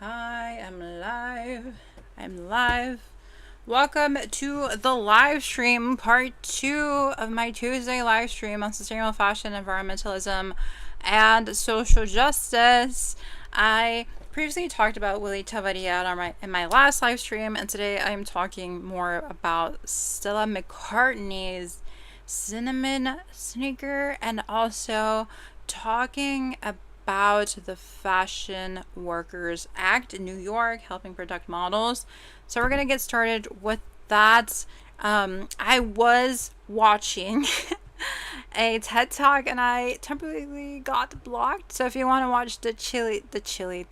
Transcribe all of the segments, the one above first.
Hi, I'm live. I'm live. Welcome to the live stream, part 2 of my Tuesday live stream on sustainable fashion, environmentalism, and social justice. I previously talked about Willy Chavarria in my last live stream, and today I'm talking more about Stella McCartney's cinnamon sneaker, and also talking about the Fashion Workers Act in New York helping protect models. So we're gonna get started with that. I was watching a TED Talk and I temporarily got blocked. So if you want to watch the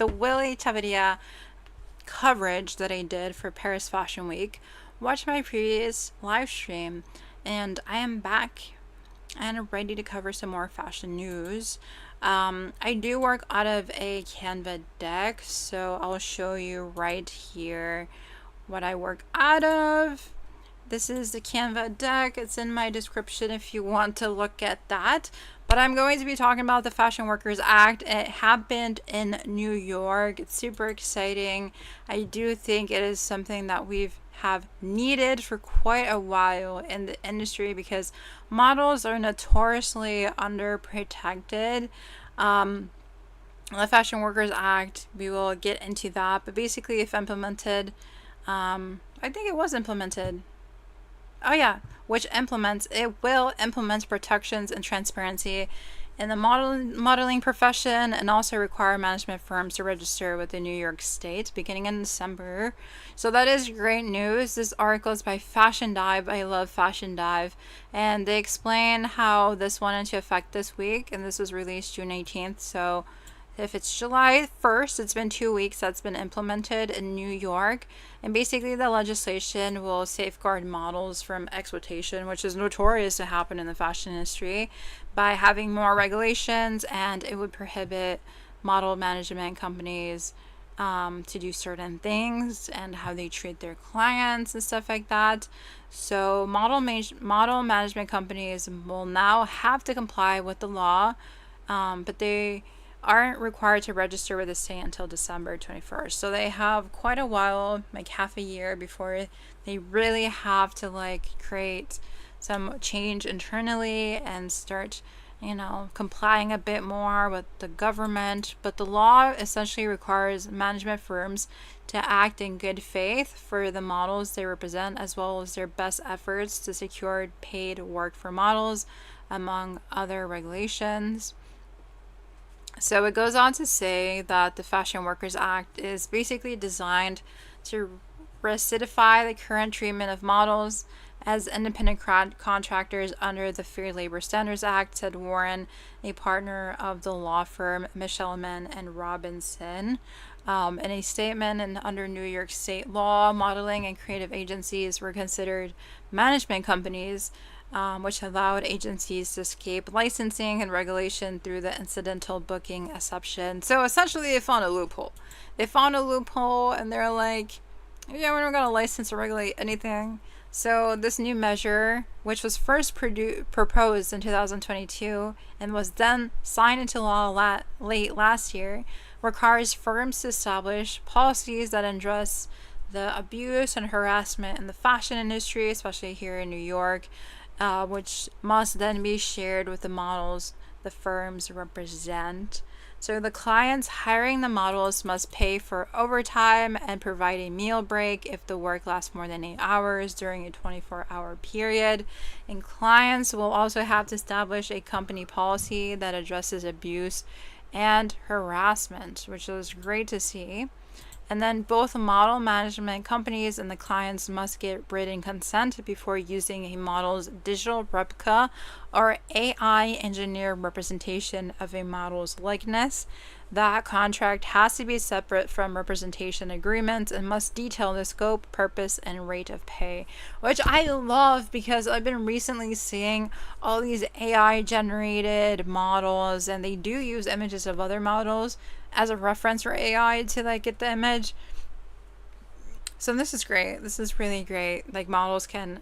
Willy Chavarria coverage that I did for Paris Fashion Week, watch my previous live stream. And I am back and ready to cover some more fashion news. I do work out of a Canva deck, so I'll show you right here what I work out of. This is the Canva deck. It's in my description if you want to look at that. But I'm going to be talking about the Fashion Workers Act. It happened in New York. It's super exciting. I do think it is something that have needed for quite a while in the industry because models are notoriously underprotected. The Fashion Workers Act, we will get into that, but basically if implemented, I think it was implemented. Oh yeah, it will implement protections and transparency in the modeling profession, and also require management firms to register with the New York State beginning in December. So that is great news. This article is by Fashion Dive. I love Fashion Dive, and they explain how this went into effect this week, and this was released June 18th. So if it's July 1st, it's been 2 weeks that's been implemented in New York. And basically the legislation will safeguard models from exploitation, which is notorious to happen in the fashion industry, by having more regulations, and it would prohibit model management companies to do certain things and how they treat their clients and stuff like that. So model management companies will now have to comply with the law, but they aren't required to register with the state until December 21st. So they have quite a while, like half a year, before they really have to create some change internally and start, complying a bit more with the government. But the law essentially requires management firms to act in good faith for the models they represent, as well as their best efforts to secure paid work for models, among other regulations. So it goes on to say that the Fashion Workers Act is basically designed to recidify the current treatment of models as independent contractors under the Fair Labor Standards Act, said Warren, a partner of the law firm Michelman and Robinson. In a statement, and under New York State law, modeling and creative agencies were considered management companies, which allowed agencies to escape licensing and regulation through the incidental booking exception. So essentially, they found a loophole. And they're like, yeah, we're not going to license or regulate anything. So this new measure, which was first proposed in 2022 and was then signed into law late last year, requires firms to establish policies that address the abuse and harassment in the fashion industry, especially here in New York, which must then be shared with the models the firms represent. So the clients hiring the models must pay for overtime and provide a meal break if the work lasts more than 8 hours during a 24-hour period. And clients will also have to establish a company policy that addresses abuse and harassment, which is great to see. And then both model management companies and the clients must get written consent before using a model's digital replica or AI engineered representation of a model's likeness. That contract has to be separate from representation agreements and must detail the scope, purpose, and rate of pay, which I love because I've been recently seeing all these AI generated models, and they do use images of other models as a reference for AI to get the image. So this is great. This is really great. Models can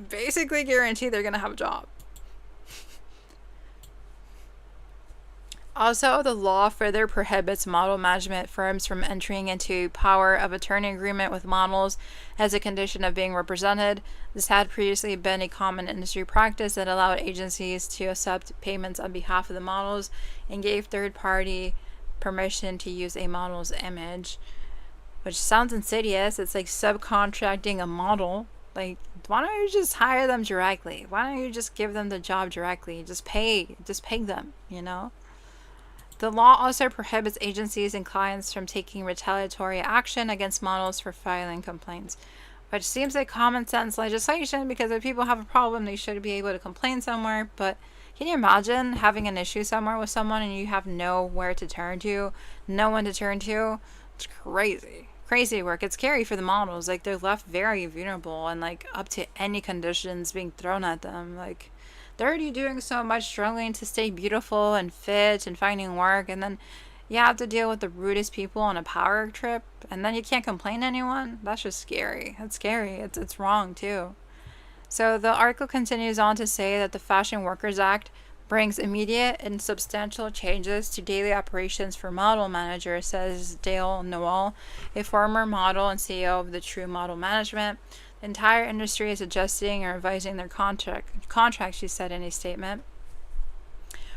basically guarantee they're gonna have a job. Also, the law further prohibits model management firms from entering into power of attorney agreement with models as a condition of being represented. This had previously been a common industry practice that allowed agencies to accept payments on behalf of the models and gave third-party permission to use a model's image, which sounds insidious. It's like subcontracting a model. Like, why don't you just hire them directly? Why don't you just give them the job directly? Just pay them, you know? The law also prohibits agencies and clients from taking retaliatory action against models for filing complaints, which seems like common sense legislation because if people have a problem, they should be able to complain somewhere. But can you imagine having an issue somewhere with someone and you have nowhere to turn to, no one to turn to? It's crazy. Crazy work. It's scary for the models. Like, they're left very vulnerable and, like, up to any conditions being thrown at them. Like, they're already doing so much, struggling to stay beautiful and fit and finding work, and then you have to deal with the rudest people on a power trip, and then you can't complain to anyone. That's just scary. It's scary. It's wrong too. So the article continues on to say that the Fashion Workers Act brings immediate and substantial changes to daily operations for model managers, says Dale Noel, a former model and CEO of the True Model Management. The entire industry is adjusting or revising their contracts, she said in a statement.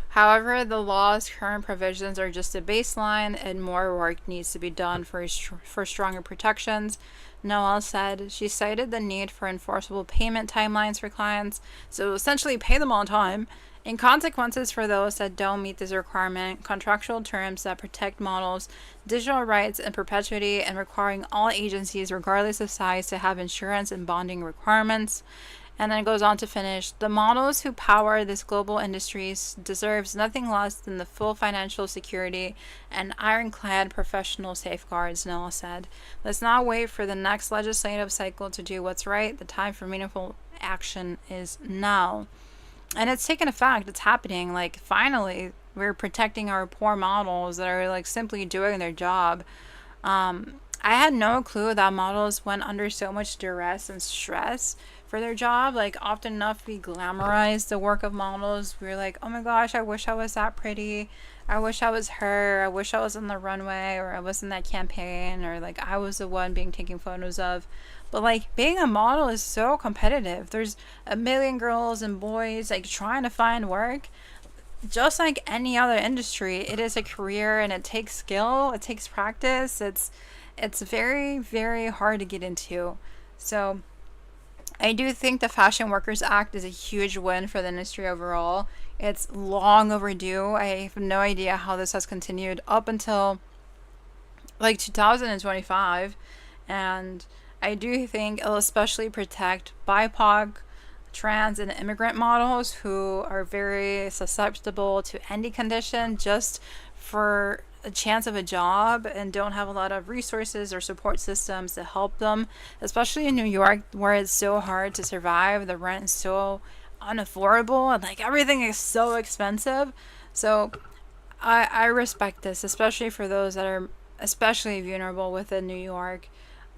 However, the law's current provisions are just a baseline and more work needs to be done for stronger protections, Noel said. She cited the need for enforceable payment timelines for clients, so essentially pay them on time, and consequences for those that don't meet this requirement, contractual terms that protect models, digital rights in perpetuity, and requiring all agencies, regardless of size, to have insurance and bonding requirements. And then it goes on to finish, the models who power this global industries deserves nothing less than the full financial security and ironclad professional safeguards, Noel said. Let's not wait for the next legislative cycle to do what's right. The time for meaningful action is now. And it's taken effect. It's happening. Like, finally, we're protecting our poor models that are, like, simply doing their job. I had no clue that models went under so much duress and stress for their job. Like, often enough, we glamorize the work of models. We're like, oh my gosh, I wish I was that pretty. I wish I was her. I wish I was on the runway, or I was in that campaign, or, like, I was the one being taken photos of. But, like, being a model is so competitive. There's a million girls and boys, like, trying to find work. Just like any other industry, it is a career, and it takes skill. It takes practice. It's very, very hard to get into. So I do think the Fashion Workers Act is a huge win for the industry overall. It's long overdue. I have no idea how this has continued up until, like, 2025. And I do think it'll especially protect BIPOC, trans, and immigrant models who are very susceptible to any condition just for a chance of a job and don't have a lot of resources or support systems to help them, especially in New York where it's so hard to survive. The rent is so unaffordable and, like, everything is so expensive. So I respect this, especially for those that are especially vulnerable within New York.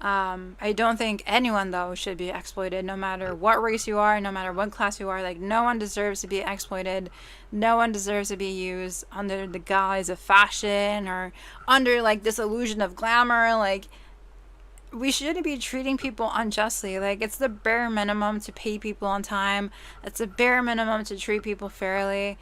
I don't think anyone, though, should be exploited, no matter what race you are, no matter what class you are. Like, no one deserves to be exploited. No one deserves to be used under the guise of fashion or under, like, this illusion of glamour. Like, we shouldn't be treating people unjustly. Like, it's the bare minimum to pay people on time. It's the bare minimum to treat people fairly.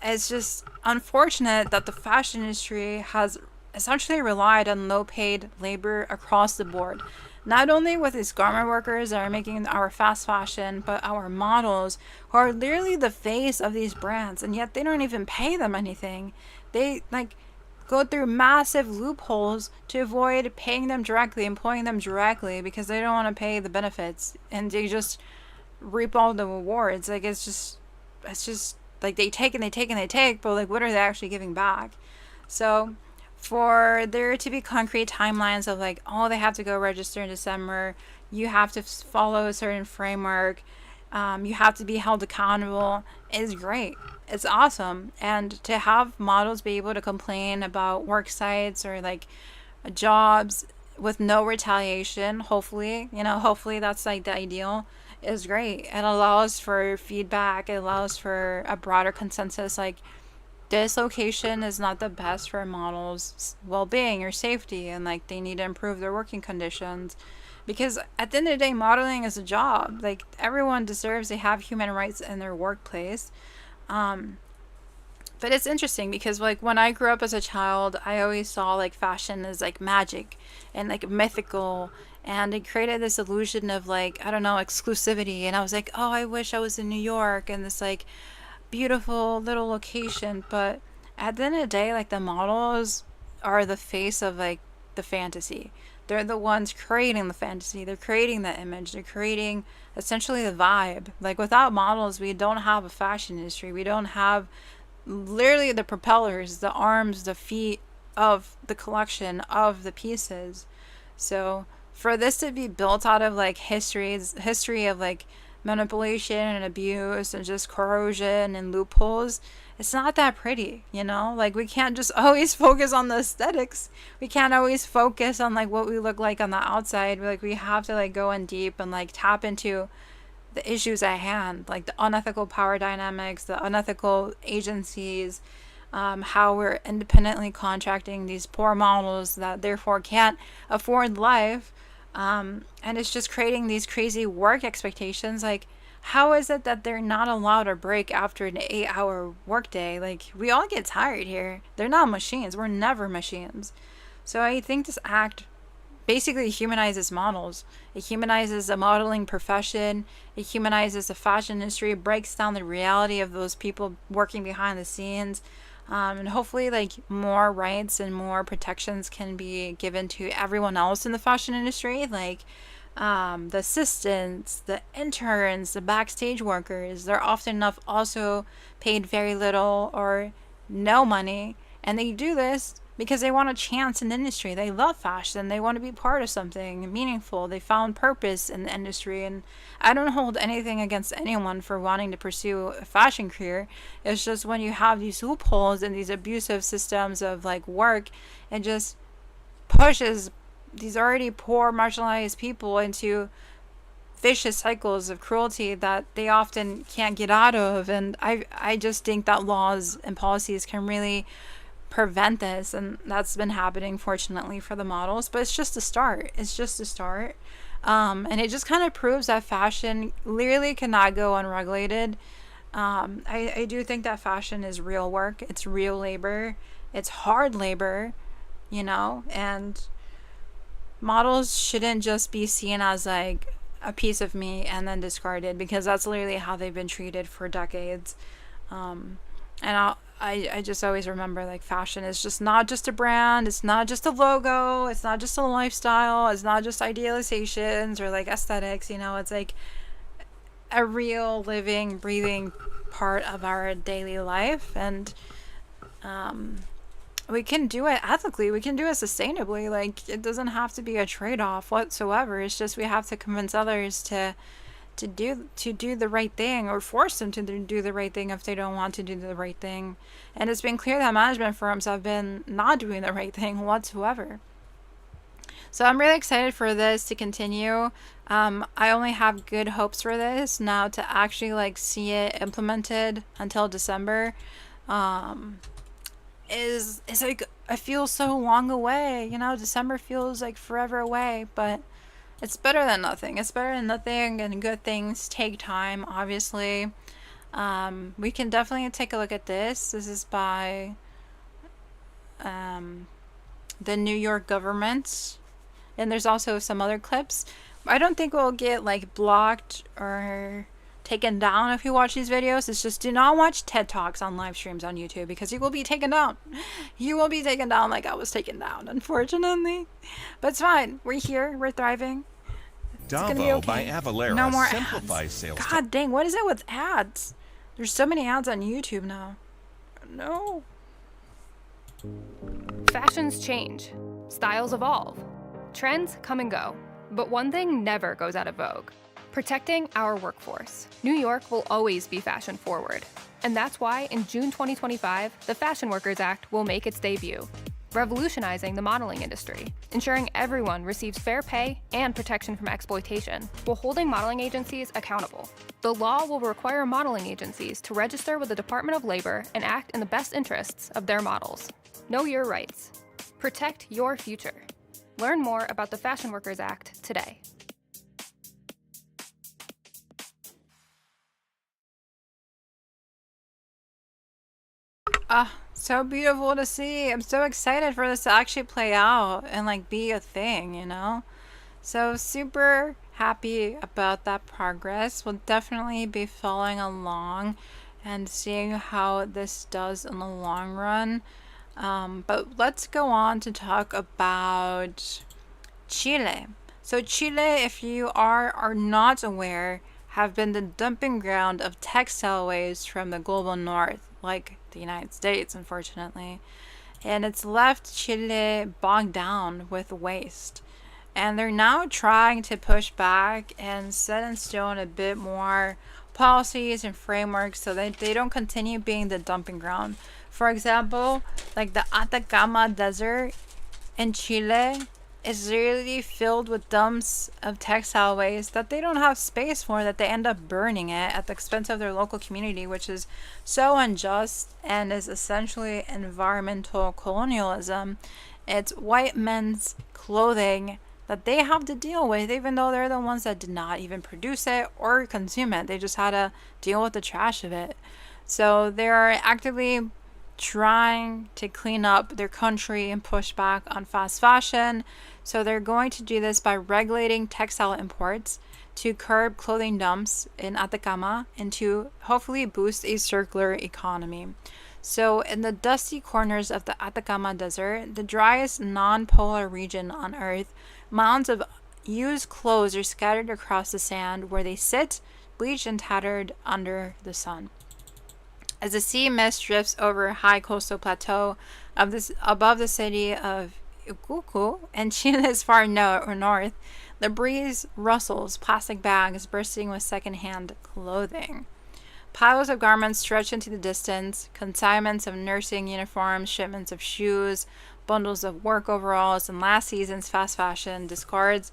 It's just unfortunate that the fashion industry has essentially relied on low-paid labor across the board. Not only with these garment workers that are making our fast fashion, but our models who are literally the face of these brands, and yet they don't even pay them anything. They, like, go through massive loopholes to avoid paying them directly, employing them directly, because they don't want to pay the benefits, and they just reap all the rewards. Like, it's just like they take and they take and they take, but, like, what are they actually giving back? So for there to be concrete timelines of, like, oh, they have to go register in December, you have to follow a certain framework, you have to be held accountable, is great. It's awesome. And to have models be able to complain about work sites or, like, jobs with no retaliation, hopefully that's, like, the ideal, is great. It allows for feedback. It allows for a broader consensus. Like, this location is not the best for models' well-being or safety, and like they need to improve their working conditions. Because at the end of the day, modeling is a job. Like, everyone deserves to have human rights in their workplace. But it's interesting because, like, when I grew up as a child, I always saw like fashion as like magic and like mythical, and it created this illusion of, like, I don't know, exclusivity. And I was like, oh, I wish I was in New York and this like beautiful little location. But at the end of the day, like, the models are the face of like the fantasy. They're the ones creating the fantasy. They're creating the image. They're creating essentially the vibe. Like, without models, we don't have a fashion industry. We don't have literally the propellers, the arms, the feet of the collection of the pieces. So for this to be built out of like history of like manipulation and abuse and just corrosion and loopholes, it's not that pretty, you know? Like, we can't just always focus on the aesthetics. We can't always focus on like what we look like on the outside. Like, we have to like go in deep and like tap into the issues at hand, like the unethical power dynamics, the unethical agencies, how we're independently contracting these poor models that therefore can't afford life. And it's just creating these crazy work expectations. Like, how is it that they're not allowed a break after an 8-hour workday? Like, we all get tired here. They're not machines. We're never machines. So I think this act basically humanizes models. It humanizes the modeling profession. It humanizes the fashion industry. It breaks down the reality of those people working behind the scenes. And hopefully, like, more rights and more protections can be given to everyone else in the fashion industry. Like, the assistants, the interns, the backstage workers. They're often enough also paid very little or no money. And they do this because they want a chance in the industry. They love fashion. They want to be part of something meaningful. They found purpose in the industry. And I don't hold anything against anyone for wanting to pursue a fashion career. It's just when you have these loopholes and these abusive systems of like work, it just pushes these already poor, marginalized people into vicious cycles of cruelty that they often can't get out of. And I just think that laws and policies can really prevent this, and that's been happening, fortunately, for the models. But it's just a start. It's just a start. And it just kind of proves that fashion literally cannot go unregulated. I do think that fashion is real work. It's real labor. It's hard labor, you know, and models shouldn't just be seen as like a piece of meat and then discarded, because that's literally how they've been treated for decades. And I just always remember, like, fashion is just not just a brand. It's not just a logo. It's not just a lifestyle. It's not just idealizations or like aesthetics, you know. It's like a real living, breathing part of our daily life. And we can do it ethically. We can do it sustainably. Like, it doesn't have to be a trade-off whatsoever. It's just we have to convince others to do the right thing, or force them to do the right thing if they don't want to do the right thing. And it's been clear that management firms have been not doing the right thing whatsoever. So I'm really excited for this to continue. I only have good hopes for this now to actually like see it implemented until December. Is like, I feel so long away, you know. December feels like forever away, but it's better than nothing. It's better than nothing, and good things take time, obviously. We can definitely take a look at this. This is by the New York government, and there's also some other clips. I don't think we'll get like blocked or taken down if you watch these videos. It's just, do not watch TED Talks on live streams on YouTube, because you will be taken down. You will be taken down like I was taken down, unfortunately. But it's fine. We're here. We're thriving. It's gonna be okay. By Avalera no more simplifies ads. sales. God dang, what is it with ads? There's so many ads on YouTube now. No. Fashions change. Styles evolve. Trends come and go. But one thing never goes out of vogue: protecting our workforce. New York will always be fashion forward. And that's why in June 2025, the Fashion Workers Act will make its debut. revolutionizing the modeling industry, ensuring everyone receives fair pay and protection from exploitation, while holding modeling agencies accountable. The law will require modeling agencies to register with the Department of Labor and act in the best interests of their models. Know your rights. Protect your future. Learn more about the Fashion Workers Act today. So beautiful to see. I'm so excited for this to actually play out and like be a thing, you know? So super happy about that progress. We'll definitely be following along and seeing how this does in the long run. But let's go on to talk about Chile. So Chile, if you are not aware, have been the dumping ground of textile waste from the global north, like the United States, unfortunately. And it's left Chile bogged down with waste. And they're now trying to push back and set in stone a bit more policies and frameworks so that they don't continue being the dumping ground. For example, like the Atacama Desert in Chile is really filled with dumps of textile waste that they don't have space for, that they end up burning it at the expense of their local community, which is so unjust and is essentially environmental colonialism. It's white men's clothing that they have to deal with, even though they're the ones that did not even produce it or consume it. They just had to deal with the trash of it. So they're actively trying to clean up their country and push back on fast fashion. So they're going to do this by regulating textile imports to curb clothing dumps in Atacama and to hopefully boost a circular economy. So in the dusty corners of the Atacama Desert, the driest non-polar region on Earth, mounds of used clothes are scattered across the sand where they sit, bleached and tattered under the sun. As the sea mist drifts over a high coastal plateau above the city of Iquique and Chile's far north, the breeze rustles plastic bags bursting with secondhand clothing. Piles of garments stretch into the distance, consignments of nursing uniforms, shipments of shoes, bundles of work overalls, and last season's fast fashion discards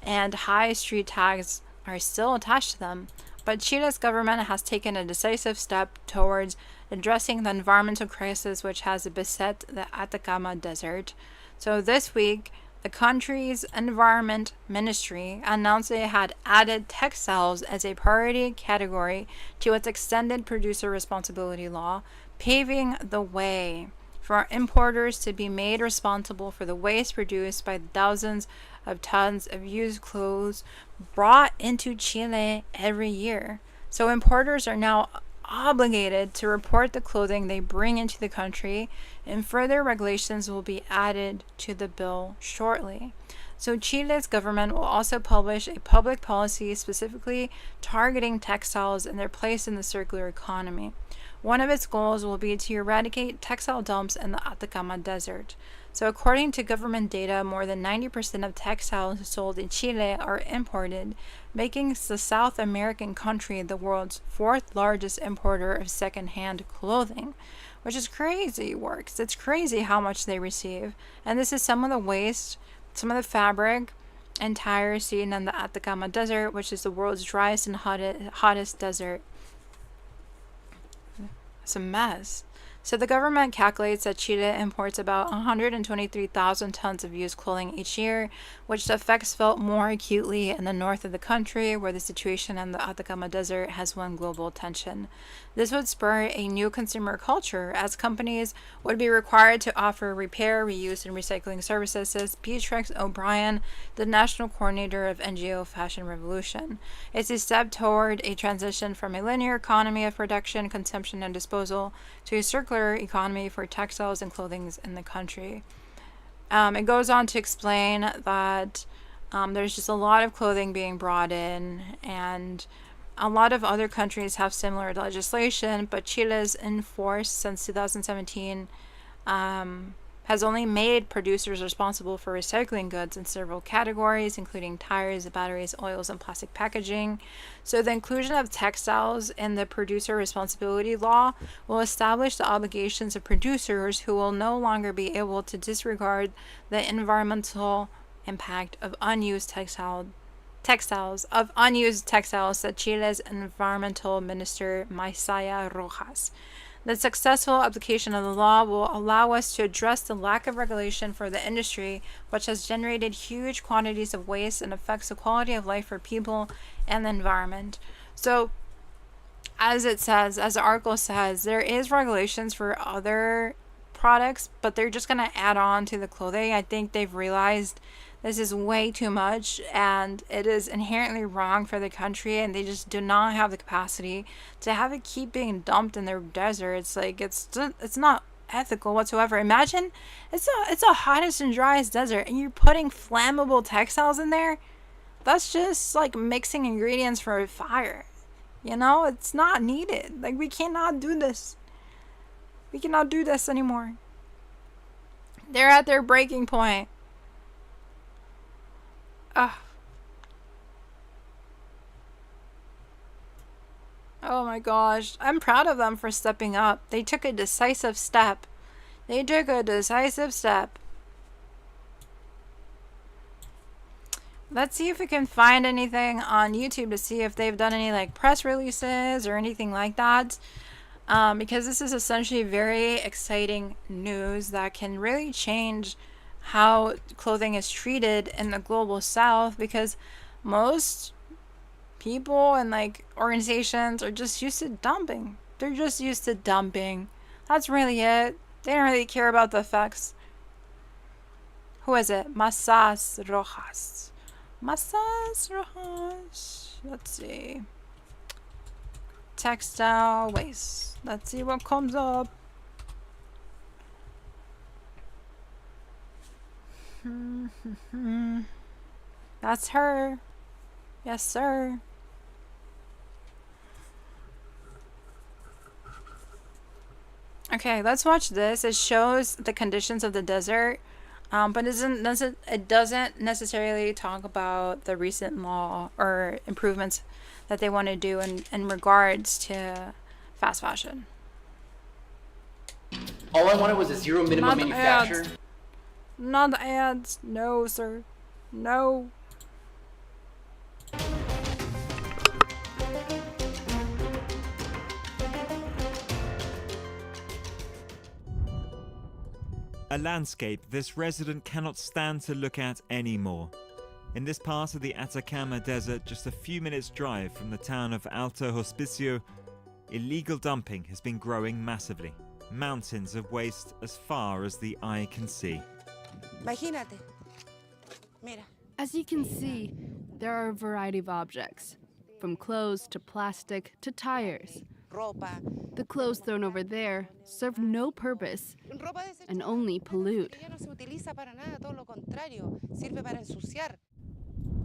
and high street tags are still attached to them. But Chile's government has taken a decisive step towards addressing the environmental crisis which has beset the Atacama Desert. So this week, the country's environment ministry announced it had added textiles as a priority category to its extended producer responsibility law, paving the way for importers to be made responsible for the waste produced by thousands of tons of used clothes brought into Chile every year. So importers are now obligated to report the clothing they bring into the country, and further regulations will be added to the bill shortly. So Chile's government will also publish a public policy specifically targeting textiles and their place in the circular economy. One of its goals will be to eradicate textile dumps in the Atacama Desert. So according to government data, more than 90% of textiles sold in Chile are imported, making the South American country the world's fourth largest importer of second-hand clothing, which is crazy works. It's crazy how much they receive. And this is some of the waste, some of the fabric and tires seen in the Atacama Desert, which is the world's driest and hottest desert. It's a mess. So the government calculates that Chile imports about 123,000 tons of used clothing each year, which the effects felt more acutely in the north of the country, where the situation in the Atacama Desert has won global attention. This would spur a new consumer culture, as companies would be required to offer repair, reuse, and recycling services, says Beatrix O'Brien, the national coordinator of NGO Fashion Revolution. It's a step toward a transition from a linear economy of production, consumption, and disposal to a circular economy for textiles and clothing in the country. It goes on to explain that there's just a lot of clothing being brought in, and a lot of other countries have similar legislation, but Chile's in force since 2017 has has only made producers responsible for recycling goods in several categories, including tires, batteries, oils, and plastic packaging. So the inclusion of textiles in the producer responsibility law will establish the obligations of producers who will no longer be able to disregard the environmental impact of unused textiles, said Chile's environmental minister Maisaya Rojas. The successful application of the law will allow us to address the lack of regulation for the industry, which has generated huge quantities of waste and affects the quality of life for people and the environment. So, as it says, as the article says, there is regulations for other products, but they're just going to add on to the clothing. I think they've realized this is way too much and it is inherently wrong for the country, and they just do not have the capacity to have it keep being dumped in their desert. It's like it's not ethical whatsoever. Imagine it's the hottest and driest desert and you're putting flammable textiles in there. That's just like mixing ingredients for a fire. You know, it's not needed. Like, we cannot do this. We cannot do this anymore. They're at their breaking point. Ugh. Oh my gosh. I'm proud of them for stepping up. They took a decisive step. Let's see if we can find anything on YouTube to see if they've done any like press releases or anything like that. Because this is essentially very exciting news that can really change how clothing is treated in the global south, because most people and like organizations are just used to dumping. They're just used to dumping. That's really it. They don't really care about the effects. Who is it? Masas Rojas. Let's see. Textile waste. Let's see what comes up. That's her. Yes, sir. Okay, let's watch this. It shows the conditions of the desert, but it doesn't necessarily talk about the recent law or improvements that they want to do in regards to fast fashion. All I wanted was a zero minimum manufacturer. Not the ads. No, sir. No. A landscape this resident cannot stand to look at anymore. In this part of the Atacama Desert, just a few minutes' drive from the town of Alto Hospicio, illegal dumping has been growing massively. Mountains of waste as far as the eye can see. As you can see, there are a variety of objects, from clothes to plastic to tires. The clothes thrown over there serve no purpose and only pollute.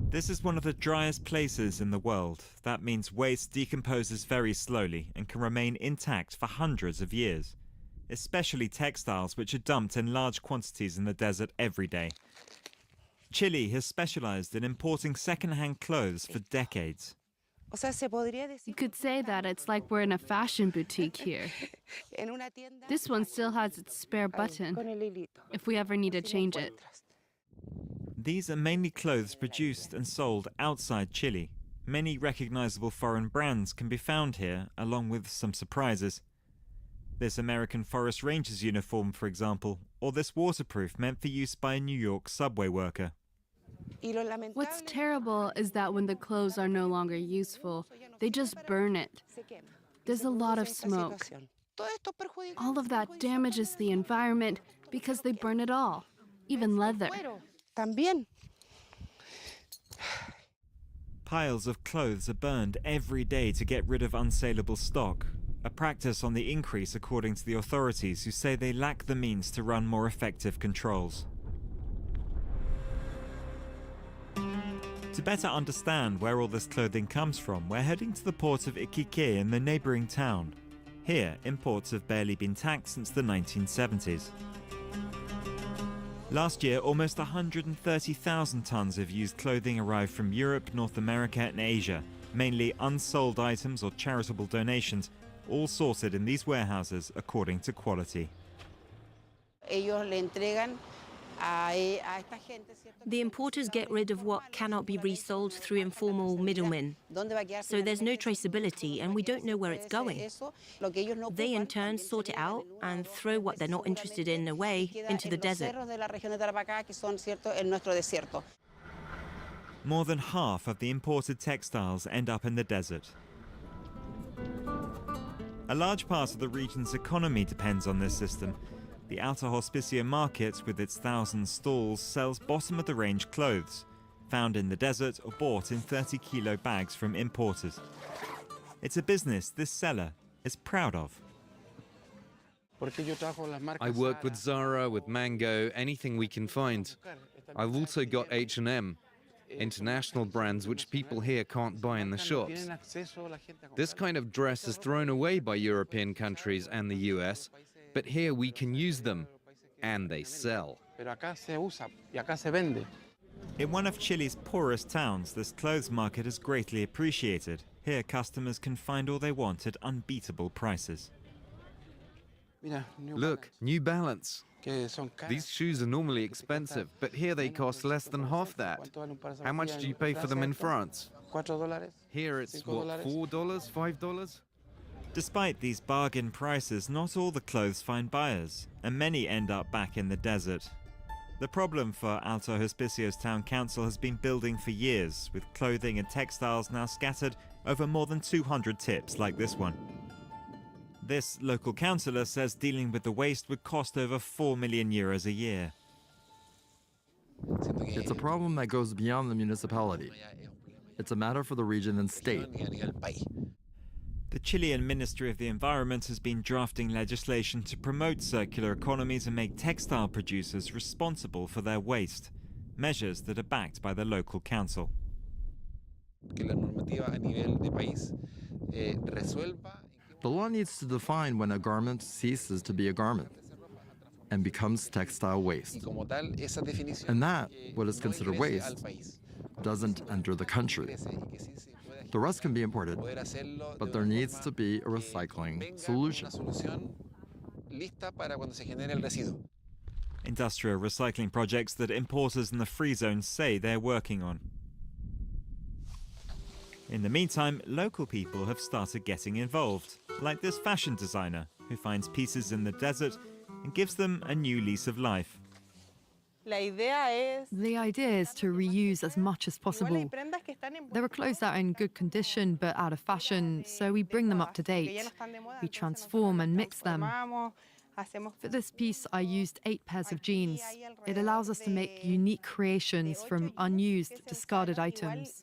This is one of the driest places in the world. That means waste decomposes very slowly and can remain intact for hundreds of years, especially textiles, which are dumped in large quantities in the desert every day. Chile has specialized in importing second-hand clothes for decades. You could say that it's like we're in a fashion boutique here. This one still has its spare button, if we ever need to change it. These are mainly clothes produced and sold outside Chile. Many recognizable foreign brands can be found here, along with some surprises. This American Forest Rangers uniform, for example, or this waterproof meant for use by a New York subway worker. What's terrible is that when the clothes are no longer useful, they just burn it. There's a lot of smoke. All of that damages the environment because they burn it all, even leather. Piles of clothes are burned every day to get rid of unsaleable stock, a practice on the increase according to the authorities, who say they lack the means to run more effective controls. To better understand where all this clothing comes from, we're heading to the port of Iquique in the neighboring town. Here, imports have barely been taxed since the 1970s. Last year, almost 130,000 tons of used clothing arrived from Europe, North America and Asia, mainly unsold items or charitable donations, all sorted in these warehouses according to quality. The importers get rid of what cannot be resold through informal middlemen. So there's no traceability and we don't know where it's going. They in turn sort it out and throw what they're not interested in away into the desert. More than half of the imported textiles end up in the desert. A large part of the region's economy depends on this system. The Alto Hospicio market, with its 1,000 stalls, sells bottom-of-the-range clothes, found in the desert or bought in 30-kilo bags from importers. It's a business this seller is proud of. I work with Zara, with Mango, anything we can find. I've also got H&M, international brands which people here can't buy in the shops. This kind of dress is thrown away by European countries and the US, but here we can use them, and they sell. In one of Chile's poorest towns, this clothes market is greatly appreciated. Here, customers can find all they want at unbeatable prices. Look, New Balance. These shoes are normally expensive, but here they cost less than half that. How much do you pay for them in France? Here it's, what, $4, $5? Despite these bargain prices, not all the clothes find buyers, and many end up back in the desert. The problem for Alto Hospicio's town council has been building for years, with clothing and textiles now scattered over more than 200 tips like this one. This local councillor says dealing with the waste would cost over 4 million euros a year. It's a problem that goes beyond the municipality. It's a matter for the region and state. The Chilean Ministry of the Environment has been drafting legislation to promote circular economies and make textile producers responsible for their waste, measures that are backed by the local council. The law needs to define when a garment ceases to be a garment and becomes textile waste. And that, what is considered waste, doesn't enter the country. The rest can be imported, but there needs to be a recycling solution. Industrial recycling projects that importers in the free zone say they're working on. In the meantime, local people have started getting involved, like this fashion designer who finds pieces in the desert and gives them a new lease of life. The idea is to reuse as much as possible. There are clothes that are in good condition but out of fashion, so we bring them up to date. We transform and mix them. For this piece, I used 8 pairs of jeans. It allows us to make unique creations from unused, discarded items.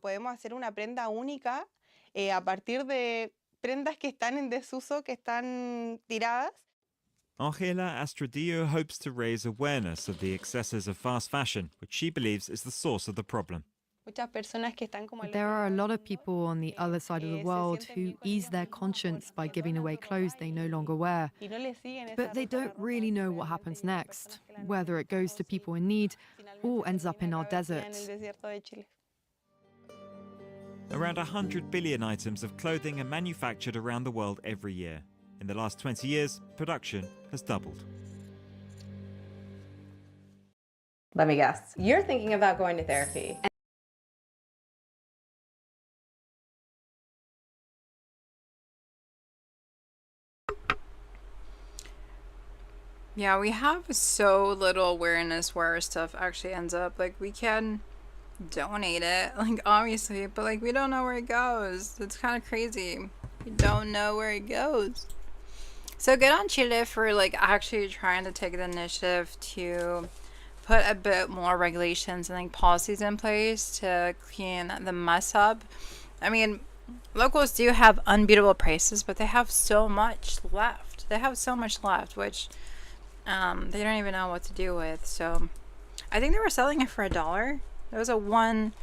Angela Astradillo hopes to raise awareness of the excesses of fast fashion, which she believes is the source of the problem. There are a lot of people on the other side of the world who ease their conscience by giving away clothes they no longer wear. But they don't really know what happens next, whether it goes to people in need or ends up in our desert. Around 100 billion items of clothing are manufactured around the world every year. In the last 20 years, production has doubled. Let me guess. You're thinking about going to therapy. Yeah, we have so little awareness where our stuff actually ends up. Like, we can donate it, like, obviously, but, like, we don't know where it goes. It's kind of crazy. We don't know where it goes. So good on Chile for, like, actually trying to take the initiative to put a bit more regulations and, like, policies in place to clean the mess up. I mean, locals do have unbeatable prices, but they have so much left. They have so much left, which they don't even know what to do with. So I think they were selling it for $1. It was a 1000.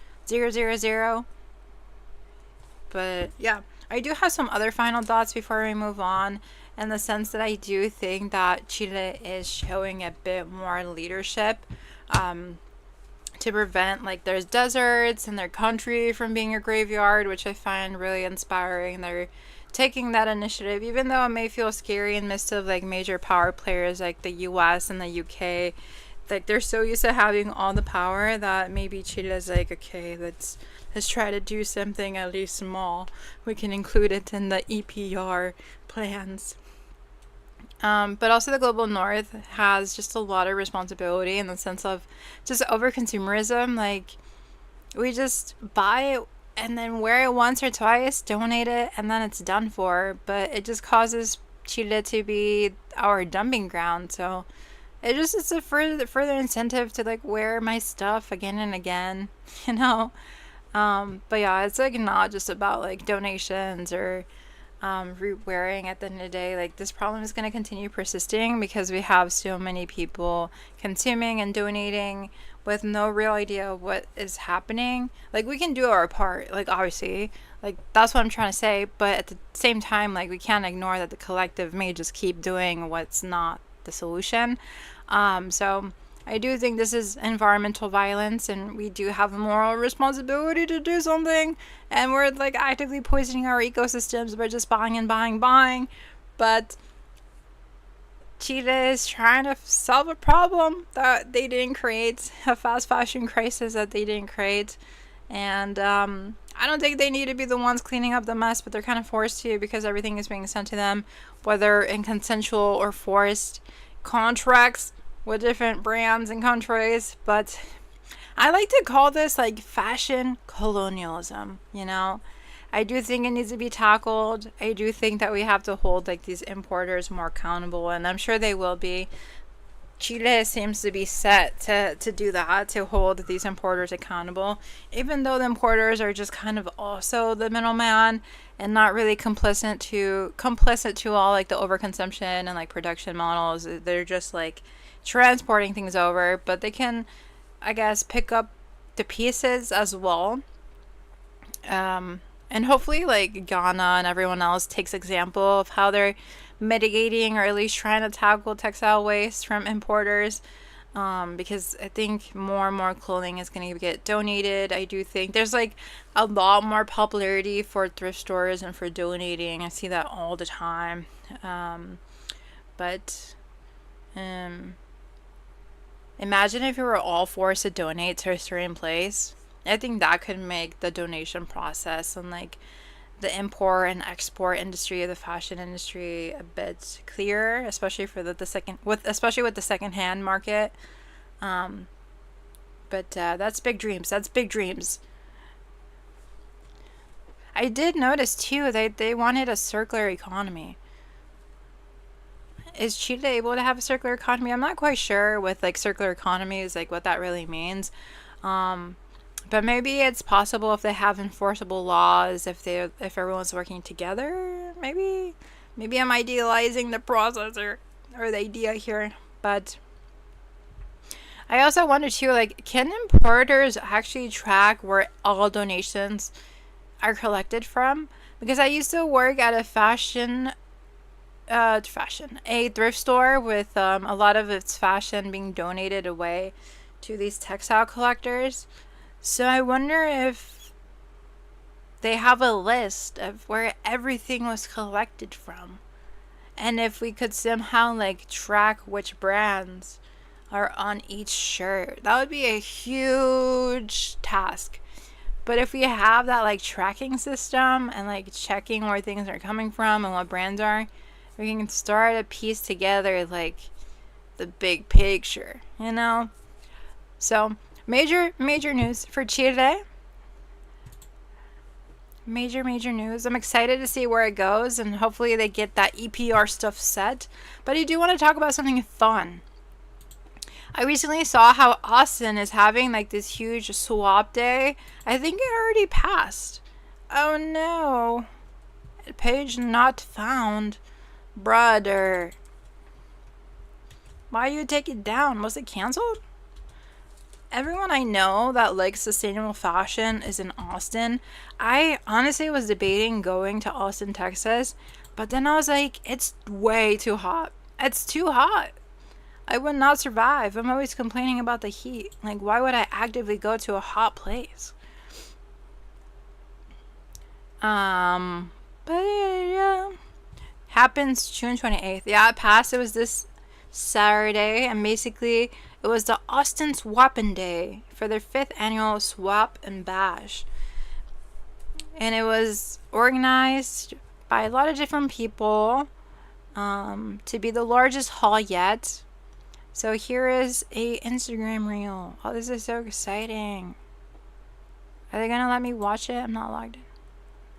But yeah, I do have some other final thoughts before we move on. in the sense that I do think that Chile is showing a bit more leadership to prevent like there's deserts in their country from being a graveyard, which I find really inspiring. They're taking that initiative, even though it may feel scary in midst of like major power players like the US and the UK. Like they're so used to having all the power that maybe Chile is like, okay, let's try to do something at least small. We can include it in the EPR plans. But also the global north has just a lot of responsibility in the sense of just over consumerism. Like we just buy it and then wear it once or twice, donate it, and then it's done for. But it just causes Chile to be our dumping ground. So it's a further incentive to like wear my stuff again and again, you know. But yeah, it's like not just about like donations or root wearing. At the end of the day, like this problem is going to continue persisting because we have so many people consuming and donating with no real idea of what is happening. Like we can do our part, like obviously, like that's what I'm trying to say, but at the same time, like we can't ignore that the collective may just keep doing what's not the solution. So I do think this is environmental violence, and we do have a moral responsibility to do something, and we're like actively poisoning our ecosystems by just buying and buying. But Chile is trying to solve a problem that they didn't create, a fast fashion crisis that they didn't create. And I don't think they need to be the ones cleaning up the mess, but they're kind of forced to because everything is being sent to them, whether in consensual or forced contracts with different brands and countries. But I like to call this like fashion colonialism, you know. I do think it needs to be tackled. I do think that we have to hold like these importers more accountable, and I'm sure they will be. Chile seems to be set to do that, to hold these importers accountable, even though the importers are just kind of also the middleman and not really complicit to all like the overconsumption and like production models. They're just like transporting things over, but they can, I guess, pick up the pieces as well. And hopefully like Ghana and everyone else takes example of how they're mitigating or at least trying to tackle textile waste from importers, because I think more and more clothing is going to get donated. I do think there's like a lot more popularity for thrift stores and for donating. I see that all the time. But imagine if we were all forced to donate to a certain place. I think that could make the donation process and like the import and export industry of the fashion industry a bit clearer, especially for especially with the secondhand market. But that's big dreams. That's big dreams. I did notice too that they wanted a circular economy. Is Chile able to have a circular economy? I'm not quite sure with like circular economies, like what that really means. But maybe it's possible if they have enforceable laws, if everyone's working together. Maybe I'm idealizing the process or the idea here. But I also wonder too, like, can importers actually track where all donations are collected from? Because I used to work at a thrift store with a lot of its fashion being donated away to these textile collectors. So I wonder if they have a list of where everything was collected from, and if we could somehow like track which brands are on each shirt. That would be a huge task. But if we have that like tracking system and like checking where things are coming from and what brands are, we can start to piece together like the big picture, you know? So major news for Chile. Major news. I'm excited to see where it goes, and hopefully they get that EPR stuff set. But I do want to talk about something fun. I recently saw how Austin is having like this huge swap day. I think it already passed. Oh no. Page not found. Brother. Why you take it down? Was it canceled? Everyone I know that likes sustainable fashion is in Austin. I honestly was debating going to Austin, Texas. But then I was like, it's way too hot. It's too hot. I would not survive. I'm always complaining about the heat. Like, why would I actively go to a hot place? But yeah. Happens June 28th. Yeah, it passed. It was this Saturday, and basically it was the Austin Swappin' Day for their 5th annual Swap and Bash. And it was organized by a lot of different people to be the largest haul yet. So here is a Instagram reel. Oh, this is so exciting. Are they gonna let me watch it? I'm not logged in.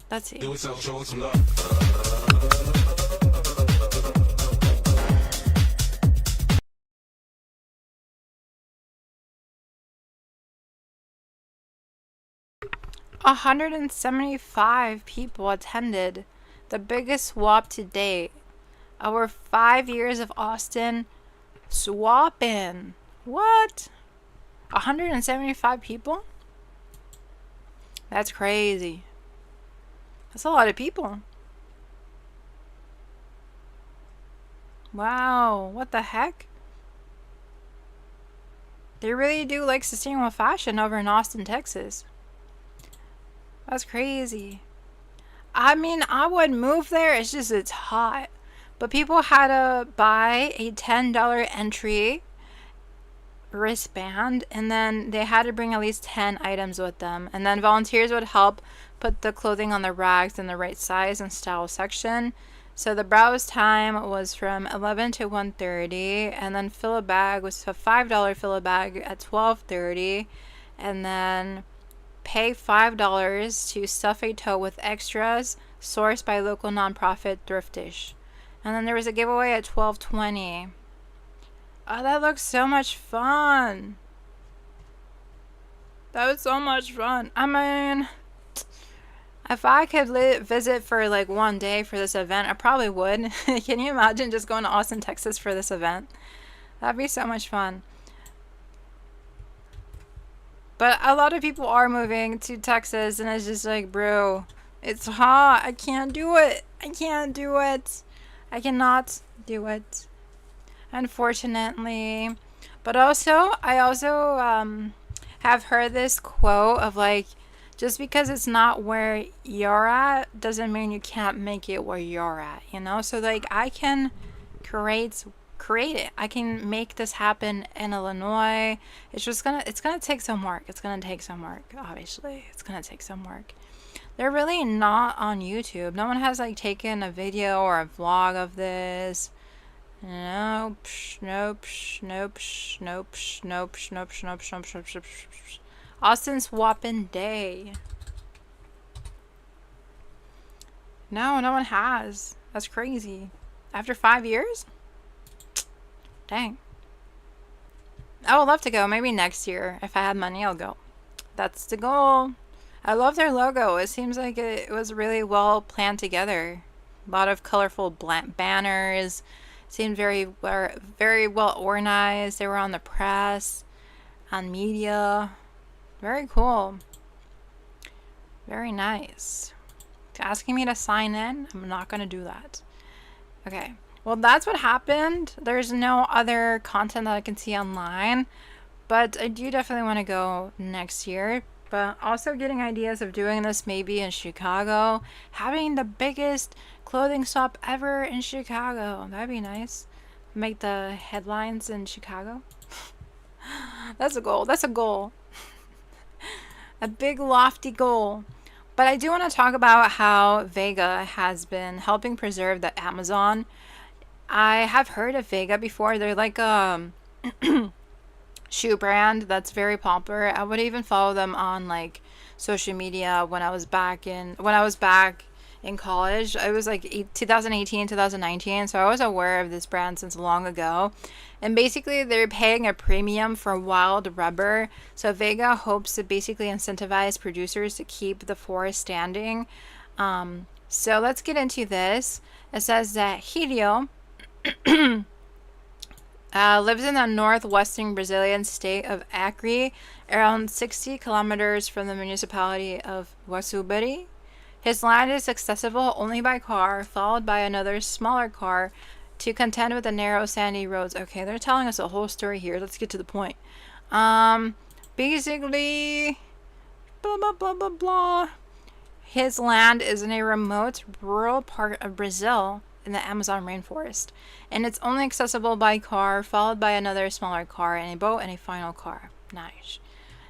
Let's see. 175 people attended, the biggest swap to date. Over 5 years of Austin swapping. What? 175 people? That's crazy. That's a lot of people. Wow, what the heck? They really do like sustainable fashion over in Austin, Texas. That's crazy. I mean, I would move there. It's just, it's hot. But people had to buy a $10 entry wristband, and then they had to bring at least 10 items with them. And then volunteers would help put the clothing on the racks in the right size and style section. So the browse time was from 11 to 1:30, and then fill a bag was a $5 fill a bag at 12:30, and then pay $5 to stuff a tote with extras sourced by local nonprofit Thriftish. And then there was a giveaway at 12:20. Oh, that looks so much fun. That was so much fun. I mean, if I could visit for like one day for this event, I probably would. Can you imagine just going to Austin, Texas for this event? That'd be so much fun. But a lot of people are moving to Texas, and it's just like, bro, it's hot. I can't do it. I can't do it. I cannot do it, unfortunately. But also, I have heard this quote of like, just because it's not where you're at doesn't mean you can't make it where you're at, you know? So like, I can create it. I can make this happen in Illinois. It's gonna take some work. It's gonna take some work, obviously. It's gonna take some work. They're really not on YouTube. No one has like taken a video or a vlog of this. Nope. Austin Swappin' Day. No one has. That's crazy. After 5 years? Dang. I would love to go. Maybe next year. If I had money, I'll go. That's the goal. I love their logo. It seems like it was really well planned together. A lot of colorful banners. Seemed very well organized. They were on the press, on media. Very cool. Very nice. Asking me to sign in, I'm not going to do that. Okay. Well, that's what happened. There's no other content that I can see online, but I do definitely want to go next year. But also getting ideas of doing this maybe in Chicago, having the biggest clothing shop ever in Chicago. That'd be nice. Make the headlines in Chicago. That's a goal. That's a goal. A big lofty goal. But I do want to talk about how Vega has been helping preserve the Amazon. I have heard of Vega before. They're like a shoe brand that's very popular. I would even follow them on like social media when I was back in college. I was like 2018, 2019, so I was aware of this brand since long ago. And basically they're paying a premium for wild rubber. So Vega hopes to basically incentivize producers to keep the forest standing. So let's get into this. It says that Helio lives in the northwestern Brazilian state of Acre, around 60 kilometers from the municipality of Guaçubiri. His land is accessible only by car, followed by another smaller car to contend with the narrow sandy roads. Okay, they're telling us a whole story here. Let's get to the point. Basically, blah, blah, blah, blah, blah. His land is in a remote, rural part of Brazil in the Amazon rainforest, and it's only accessible by car, followed by another smaller car, and a boat, and a final car. Nice.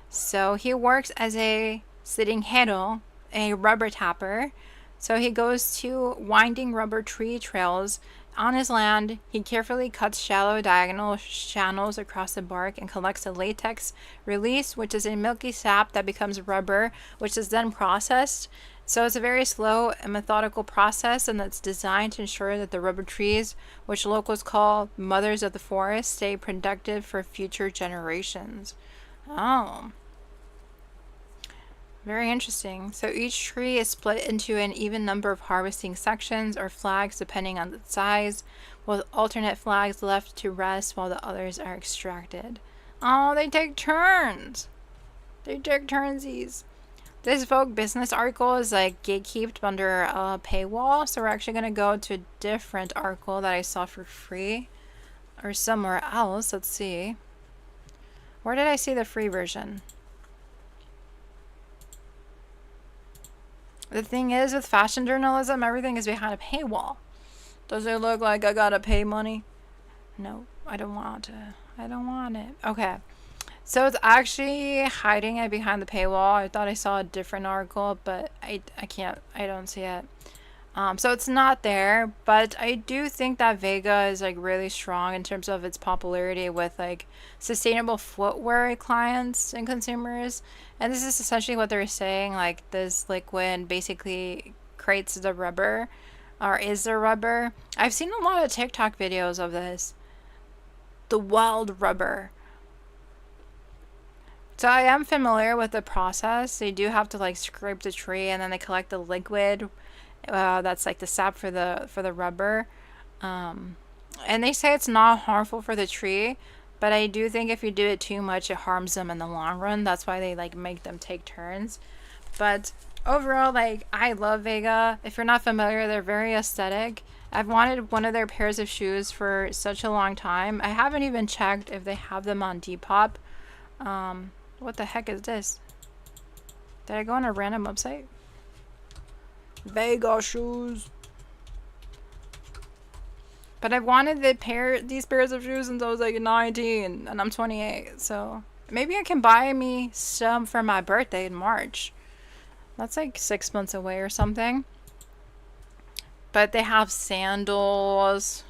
So he works as a seringueiro, a rubber tapper. So he goes to winding rubber tree trails on his land. He carefully cuts shallow diagonal channels across the bark and collects the latex release, which is a milky sap that becomes rubber, which is then processed. So it's a very slow and methodical process, and that's designed to ensure that the rubber trees, which locals call mothers of the forest, stay productive for future generations. Oh. Very interesting. So each tree is split into an even number of harvesting sections or flags depending on the size, with alternate flags left to rest while the others are extracted. Oh, they take turns. They take turnsies. This Vogue business article is like gatekept under a paywall, so we're actually going to go to a different article that I saw for free or somewhere else. Let's see. Where did I see the free version? The thing is, with fashion journalism, everything is behind a paywall. Does it look like I gotta pay money? No, I don't want to. I don't want it. Okay. So it's actually hiding it behind the paywall. I thought I saw a different article, but I can't. I don't see it. So it's not there, but I do think that Vega is like really strong in terms of its popularity with like sustainable footwear clients and consumers. And this is essentially what they're saying, like this liquid basically creates the rubber, or is the rubber. I've seen a lot of TikTok videos of this. The wild rubber. So I am familiar with the process. They do have to like scrape the tree and then they collect the liquid. That's like the sap for the rubber. And they say it's not harmful for the tree, but I do think if you do it too much, it harms them in the long run. That's why they like make them take turns. But overall, like, I love Vega. If you're not familiar, they're very aesthetic. I've wanted one of their pairs of shoes for such a long time. I haven't even checked if they have them on Depop. What the heck is this? Did I go on a random website? Vega shoes. But I've wanted these pairs of shoes since I was like 19 and I'm 28, so maybe I can buy me some for my birthday in March. That's like 6 months away or something. But they have sandals.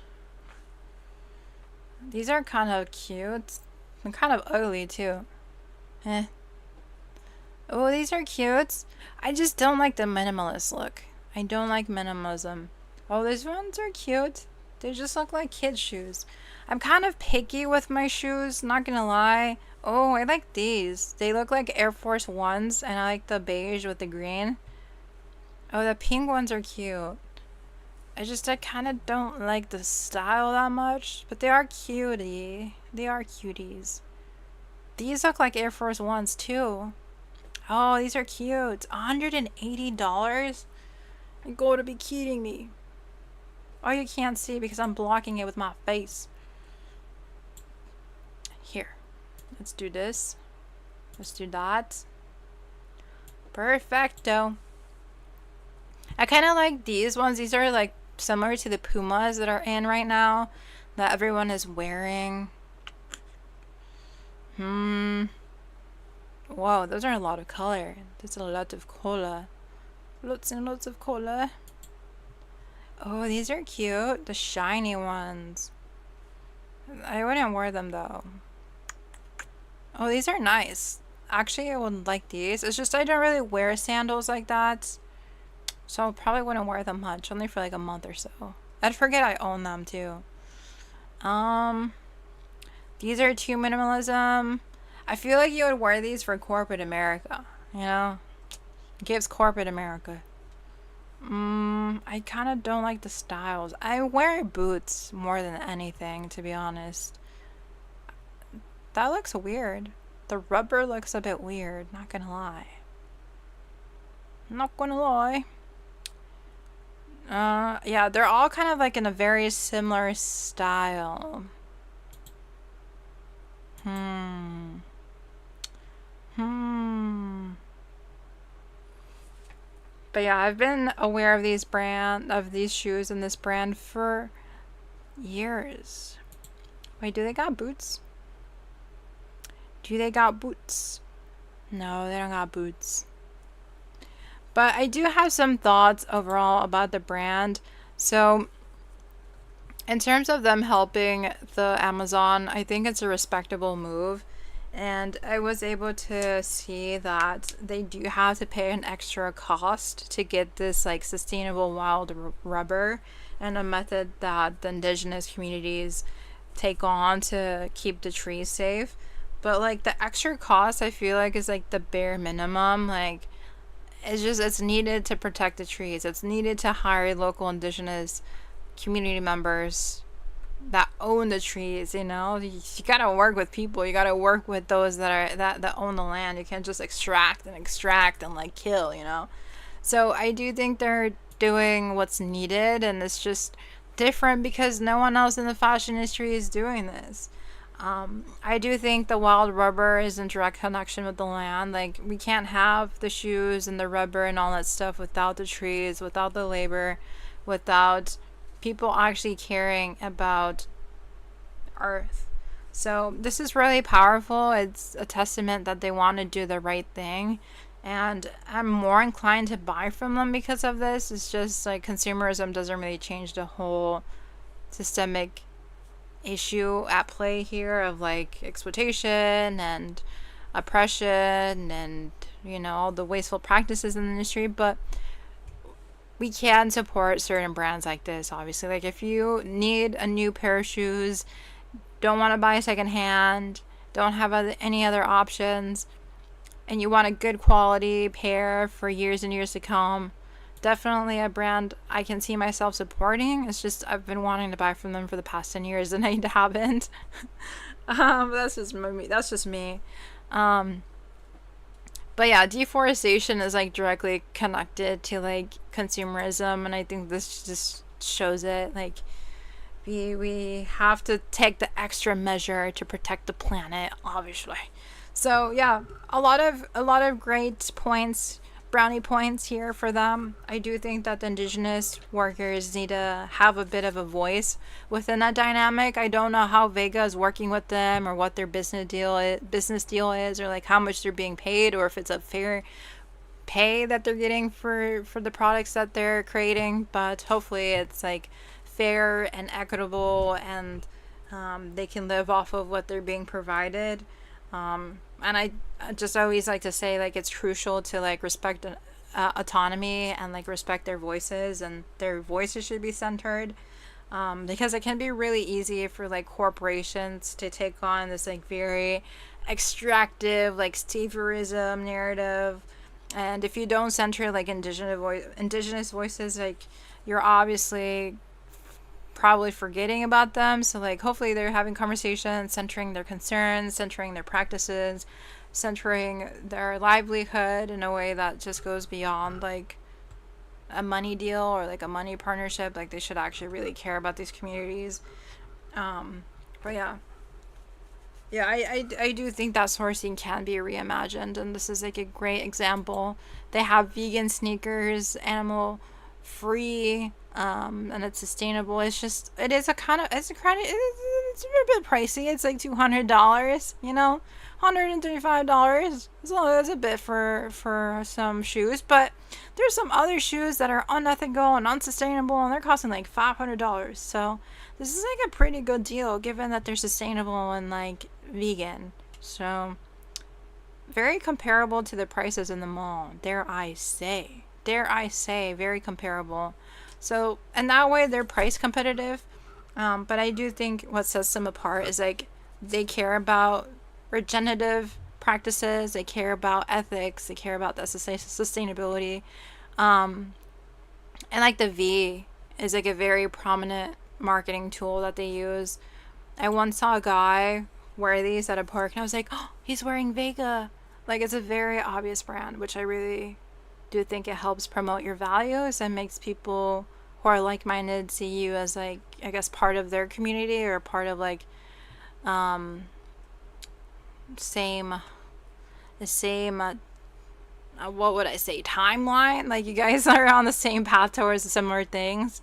These are kind of cute. And kind of ugly too. Eh. Oh, these are cute. I just don't like the minimalist look. I don't like minimalism. Oh, these ones are cute. They just look like kids' shoes. I'm kind of picky with my shoes, not gonna lie. Oh, I like these. They look like Air Force Ones, and I like the beige with the green. Oh, the pink ones are cute. I kind of don't like the style that much, but they are cutie. They are cuties. These look like Air Force Ones too. Oh, these are cute. $180? You gotta be kidding me. Oh, you can't see because I'm blocking it with my face. Here. Let's do this. Let's do that. Perfecto. I kind of like these ones. These are like similar to the Pumas that are in right now, that everyone is wearing. Whoa, those are a lot of color. There's a lot of color. Lots and lots of color. Oh, these are cute. The shiny ones. I wouldn't wear them though. Oh, these are nice. Actually, I would like these. It's just I don't really wear sandals like that. So I probably wouldn't wear them much. Only for like a month or so. I'd forget I own them too. These are too minimalism. I feel like you would wear these for corporate America. You know? It gives corporate America. I kind of don't like the styles. I wear boots more than anything, to be honest. That looks weird. The rubber looks a bit weird, not gonna lie. Not gonna lie. Yeah, they're all kind of like in a very similar style. But yeah, I've been aware of these shoes and this brand for years. Wait, do they got boots? Do they got boots? No, they don't got boots. But I do have some thoughts overall about the brand. So in terms of them helping the Amazon, I think it's a respectable move. And I was able to see that they do have to pay an extra cost to get this like sustainable wild rubber, and a method that the indigenous communities take on to keep the trees safe. But like the extra cost, I feel like is like the bare minimum. Like it's needed to protect the trees. It's needed to hire local indigenous community members that own the trees. You know, you gotta work with people. You gotta work with those that own the land. You can't just extract and like kill, you know. So I do think they're doing what's needed, and it's just different because no one else in the fashion industry is doing this. I do think the wild rubber is in direct connection with the land. Like, we can't have the shoes and the rubber and all that stuff without the trees, without the labor, without people actually caring about Earth. So this is really powerful. It's a testament that they want to do the right thing. And I'm more inclined to buy from them because of this. It's just like consumerism doesn't really change the whole systemic issue at play here of like exploitation and oppression and, you know, all the wasteful practices in the industry. But we can support certain brands like this, obviously. Like, if you need a new pair of shoes, don't want to buy a secondhand, don't have any other options, and you want a good quality pair for years and years to come, definitely a brand I can see myself supporting. It's just I've been wanting to buy from them for the past 10 years and I haven't. That's just me. But yeah, deforestation is like directly connected to like consumerism, and I think this just shows it. Like, we have to take the extra measure to protect the planet, obviously. So yeah, a lot of great points, brownie points here for them. I do think that the indigenous workers need to have a bit of a voice within that dynamic. I don't know how Vega is working with them, or what their business deal is, or like how much they're being paid, or if it's a fair pay that they're getting for the products that they're creating. But hopefully it's like fair and equitable, and they can live off of what they're being provided. And I just always like to say, like, it's crucial to like respect autonomy and like respect their voices, and their voices should be centered, because it can be really easy for like corporations to take on this like very extractive like saviorism narrative, and if you don't center like indigenous voices, like, you're obviously probably forgetting about them. So like, hopefully they're having conversations, centering their concerns, centering their practices, centering their livelihood in a way that just goes beyond like a money deal or like a money partnership. Like, they should actually really care about these communities. But yeah, I do think that sourcing can be reimagined, and this is like a great example. They have vegan sneakers, animal free, and it's sustainable. It's a bit pricey. It's like $200, you know, $135. So that's a bit for some shoes, but there's some other shoes that are unethical and unsustainable, and they're costing like $500. So this is like a pretty good deal, given that they're sustainable and like vegan. So very comparable to the prices in the mall, dare I say, very comparable. So, and that way they're price competitive. But I do think what sets them apart is like, they care about regenerative practices, they care about ethics, they care about the sustainability. And like the V is like a very prominent marketing tool that they use. I once saw a guy wear these at a park, and I was like, oh, he's wearing Vega. Like, it's a very obvious brand, which I really do think it helps promote your values and makes people who are like-minded see you as like, I guess, part of their community or part of like the same what would I say, timeline, like you guys are on the same path towards similar things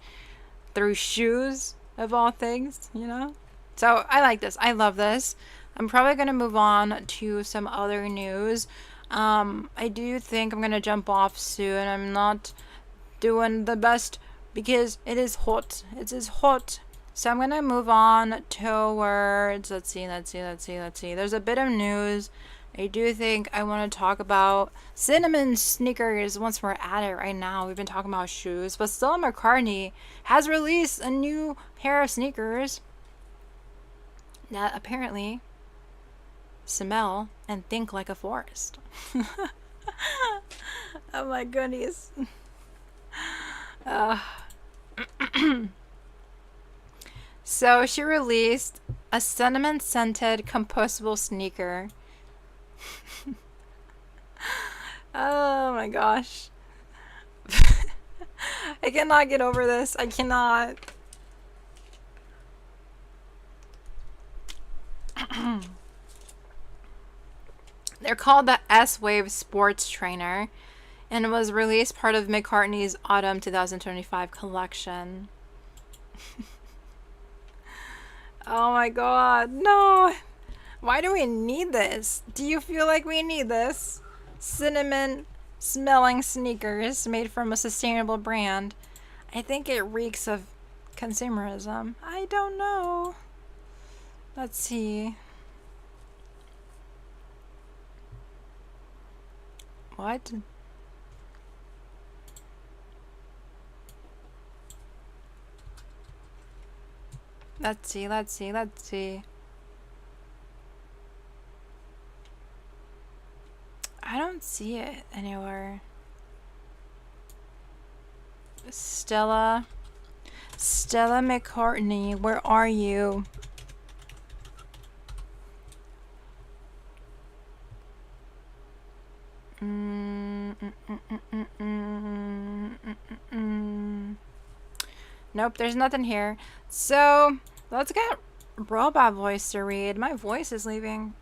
through shoes of all things, you know. So I like this, I love this. I'm probably gonna move on to some other news. I do think I'm gonna jump off soon. I'm not doing the best because it is hot. It is hot. So I'm gonna move on towards, let's see. There's a bit of news. I do think I want to talk about cinnamon sneakers once we're at it right now. We've been talking about shoes, but Stella McCartney has released a new pair of sneakers that apparently smell and think like a forest. Oh my goodness. So she released a cinnamon scented compostable sneaker. Oh my gosh. I cannot get over this. I cannot. They're called the S-Wave Sports Trainer and it was released part of McCartney's Autumn 2025 collection. Oh my god, no! Why do we need this? Do you feel like we need this? Cinnamon smelling sneakers made from a sustainable brand. I think it reeks of consumerism. I don't know. Let's see. What? Let's see. I don't see it anywhere. Stella McCartney, where are you? Nope, there's nothing here. So let's get robot voice to read. My voice is leaving.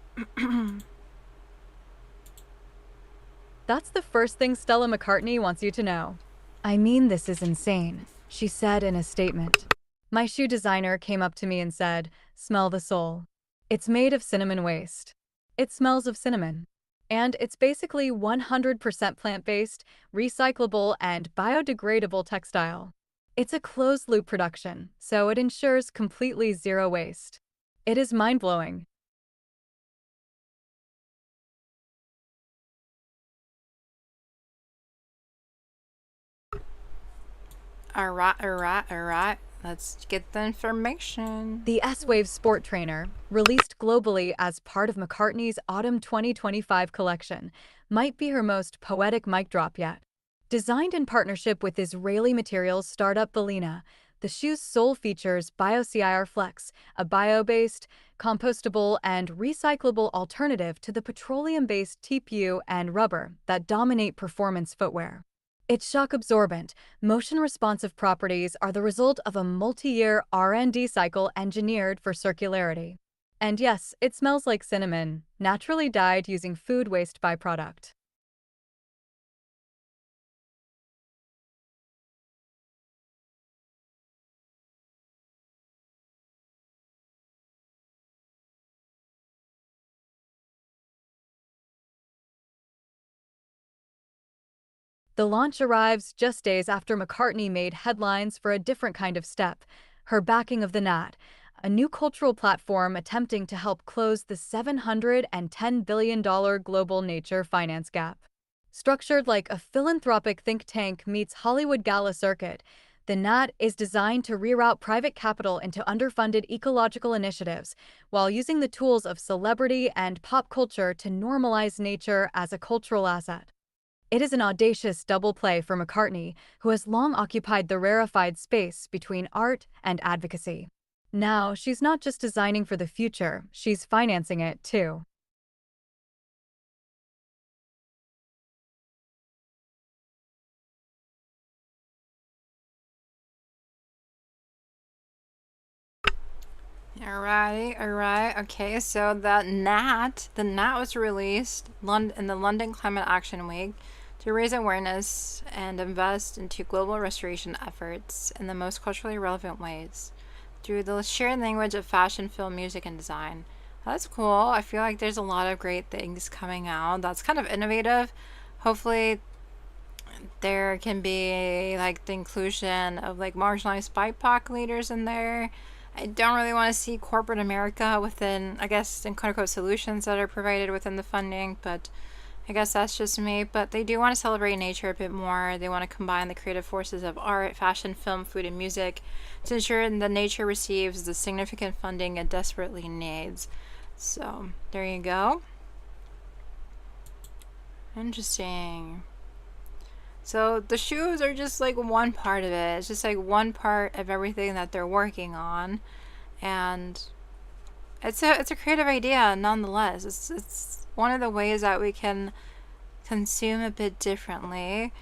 That's the first thing Stella McCartney wants you to know. I mean, this is insane, she said in a statement. My shoe designer came up to me and said, "Smell the sole. It's made of cinnamon waste. It smells of cinnamon. And it's basically 100% plant-based, recyclable, and biodegradable textile. It's a closed-loop production, so it ensures completely zero waste. It is mind-blowing." Alright. Let's get the information. The S-Wave Sport Trainer, released globally as part of McCartney's Autumn 2025 collection, might be her most poetic mic drop yet. Designed in partnership with Israeli materials startup Belina, the shoe's sole features BioCIR Flex, a bio-based, compostable, and recyclable alternative to the petroleum-based TPU and rubber that dominate performance footwear. Its shock-absorbent, motion-responsive properties are the result of a multi-year R&D cycle engineered for circularity. And yes, it smells like cinnamon, naturally dyed using food waste byproduct. The launch arrives just days after McCartney made headlines for a different kind of step, her backing of the Nat, a new cultural platform attempting to help close the $710 billion global nature finance gap. Structured like a philanthropic think tank meets Hollywood gala circuit, the Nat is designed to reroute private capital into underfunded ecological initiatives while using the tools of celebrity and pop culture to normalize nature as a cultural asset. It is an audacious double play for McCartney, who has long occupied the rarefied space between art and advocacy. Now, she's not just designing for the future, she's financing it too. All right. Okay, so the NAT was released in the London Climate Action Week to raise awareness and invest into global restoration efforts in the most culturally relevant ways through the shared language of fashion, film, music, and design. That's cool. I feel like there's a lot of great things coming out. That's kind of innovative. Hopefully there can be like the inclusion of like marginalized BIPOC leaders in there. I don't really want to see corporate America within, I guess, in quote unquote solutions that are provided within the funding, but I guess that's just me. But they do want to celebrate nature a bit more. They want to combine the creative forces of art, fashion, film, food, and music to ensure that nature receives the significant funding it desperately needs. So, there you go. Interesting. So the shoes are just like one part of it. It's just like one part of everything that they're working on, and it's a creative idea nonetheless. It's one of the ways that we can consume a bit differently.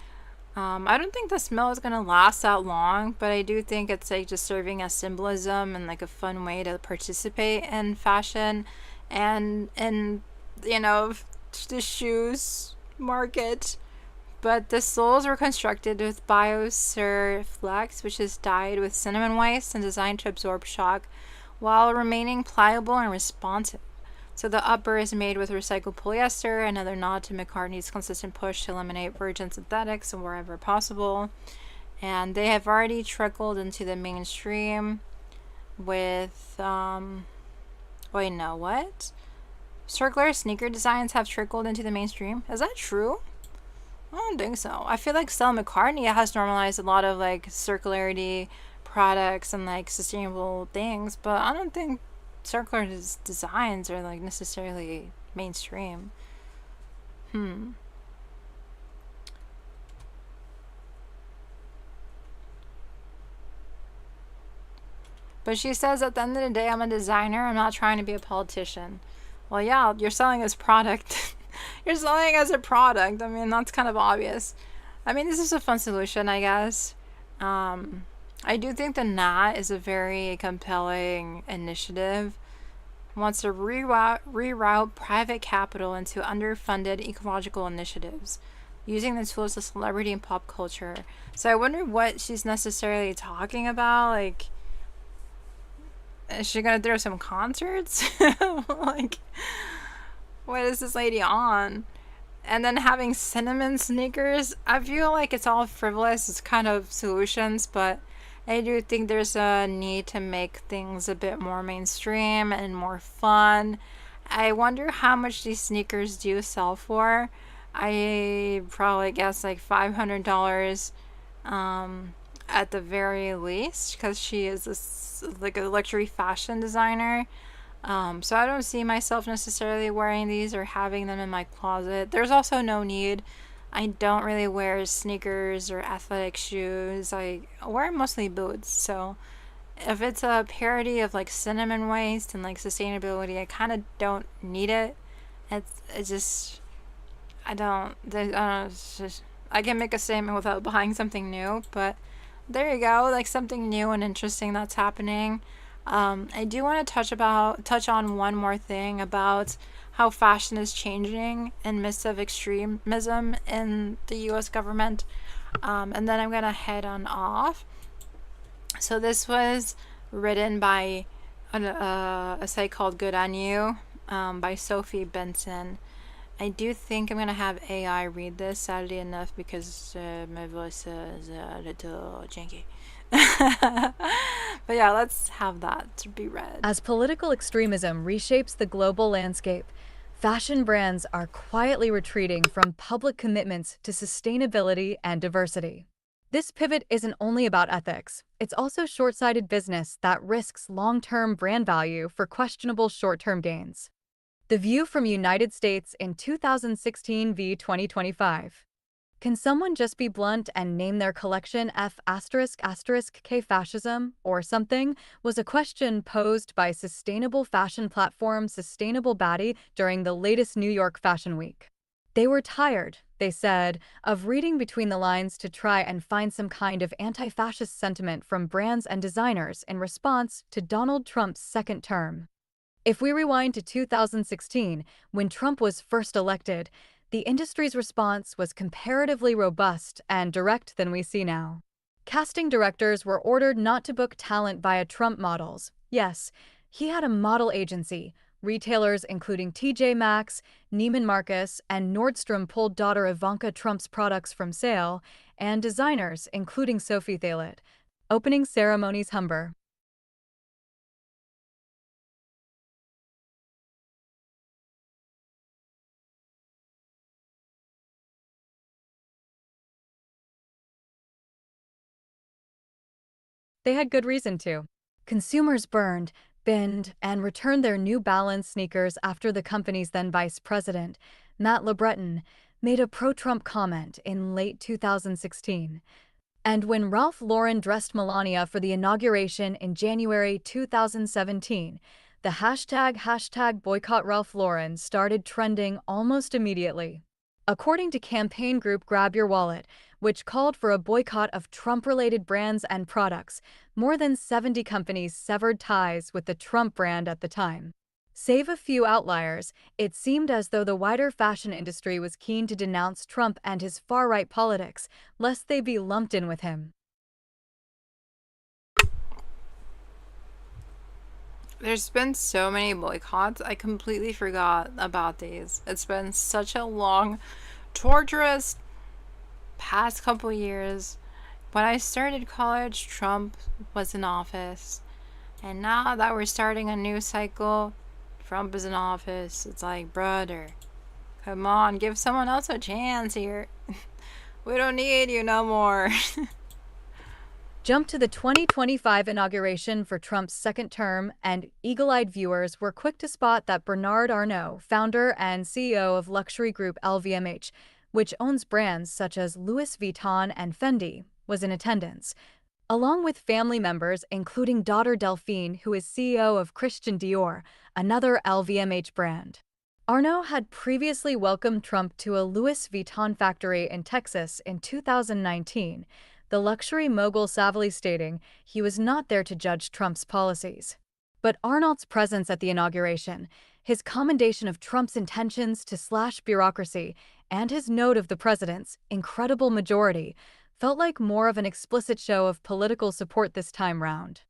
I don't think the smell is gonna last that long, but I do think it's like just serving as symbolism and like a fun way to participate in fashion and the shoes market. But the soles were constructed with BioSurflex, which is dyed with cinnamon waste and designed to absorb shock while remaining pliable and responsive. So the upper is made with recycled polyester, another nod to McCartney's consistent push to eliminate virgin synthetics wherever possible. And they have already trickled into the mainstream with, wait, no, what? Circular sneaker designs have trickled into the mainstream? Is that true? I don't think so. I feel like Stella McCartney has normalized a lot of like circularity products and like sustainable things, but I don't think circular designs are like necessarily mainstream. But she says at the end of the day, I'm a designer. I'm not trying to be a politician. Well, yeah, you're selling this product. You're selling as a product. I mean, that's kind of obvious. I mean, this is a fun solution, I guess. I do think the NAT is a very compelling initiative. It wants to reroute private capital into underfunded ecological initiatives, using the tools of celebrity and pop culture. So I wonder what she's necessarily talking about. Like, is she gonna throw some concerts? Like, what is this lady on? And then having cinnamon sneakers, I feel like it's all frivolous. It's kind of solutions, but I do think there's a need to make things a bit more mainstream and more fun. I wonder how much these sneakers do sell for. I probably guess like $500 at the very least, because she is like a luxury fashion designer. So I don't see myself necessarily wearing these or having them in my closet. There's also no need. I don't really wear sneakers or athletic shoes. I wear mostly boots. So if it's a parody of like cinnamon waste and like sustainability, I kind of don't need it. It's just, I don't know, it's just, I can make a statement without buying something new, but there you go, like something new and interesting that's happening. I do want to touch on one more thing about how fashion is changing in midst of extremism in the U.S. government, and then I'm gonna head on off. So this was written by a site called Good on You, by Sophie Benson. I do think I'm gonna have AI read this, sadly enough, because my voice is a little janky. But yeah, let's have that to be read. As political extremism reshapes the global landscape, fashion brands are quietly retreating from public commitments to sustainability and diversity. This pivot isn't only about ethics, it's also short-sighted business that risks long-term brand value for questionable short-term gains. The View from United States in 2016 v. 2025. Can someone just be blunt and name their collection F***K fascism or something? Was a question posed by sustainable fashion platform Sustainable Baddie during the latest New York Fashion Week. They were tired, they said, of reading between the lines to try and find some kind of anti-fascist sentiment from brands and designers in response to Donald Trump's second term. If we rewind to 2016, when Trump was first elected, the industry's response was comparatively robust and direct than we see now. Casting directors were ordered not to book talent via Trump models. Yes, he had a model agency. Retailers including TJ Maxx, Neiman Marcus, and Nordstrom pulled daughter Ivanka Trump's products from sale, and designers including Sophie Thalet. Opening ceremonies Humber. They had good reason to. Consumers binned, and returned their New Balance sneakers after the company's then vice president, Matt LeBreton, made a pro-Trump comment in late 2016. And when Ralph Lauren dressed Melania for the inauguration in January 2017, the hashtag boycott Ralph Lauren started trending almost immediately. According to campaign group Grab Your Wallet, which called for a boycott of Trump-related brands and products, more than 70 companies severed ties with the Trump brand at the time. Save a few outliers, it seemed as though the wider fashion industry was keen to denounce Trump and his far-right politics, lest they be lumped in with him. There's been so many boycotts, I completely forgot about these. It's been such a long, torturous past couple years. When I started college, Trump was in office. And now that we're starting a new cycle, Trump is in office. It's like, brother, come on, give someone else a chance here. We don't need you no more. Jump to the 2025 inauguration for Trump's second term, and eagle-eyed viewers were quick to spot that Bernard Arnault, founder and CEO of luxury group LVMH, which owns brands such as Louis Vuitton and Fendi, was in attendance, along with family members including daughter Delphine, who is CEO of Christian Dior, another LVMH brand. Arnault had previously welcomed Trump to a Louis Vuitton factory in Texas in 2019, the luxury mogul savvily stating he was not there to judge Trump's policies. But Arnault's presence at the inauguration, his commendation of Trump's intentions to slash bureaucracy, and his note of the president's incredible majority felt like more of an explicit show of political support this time round.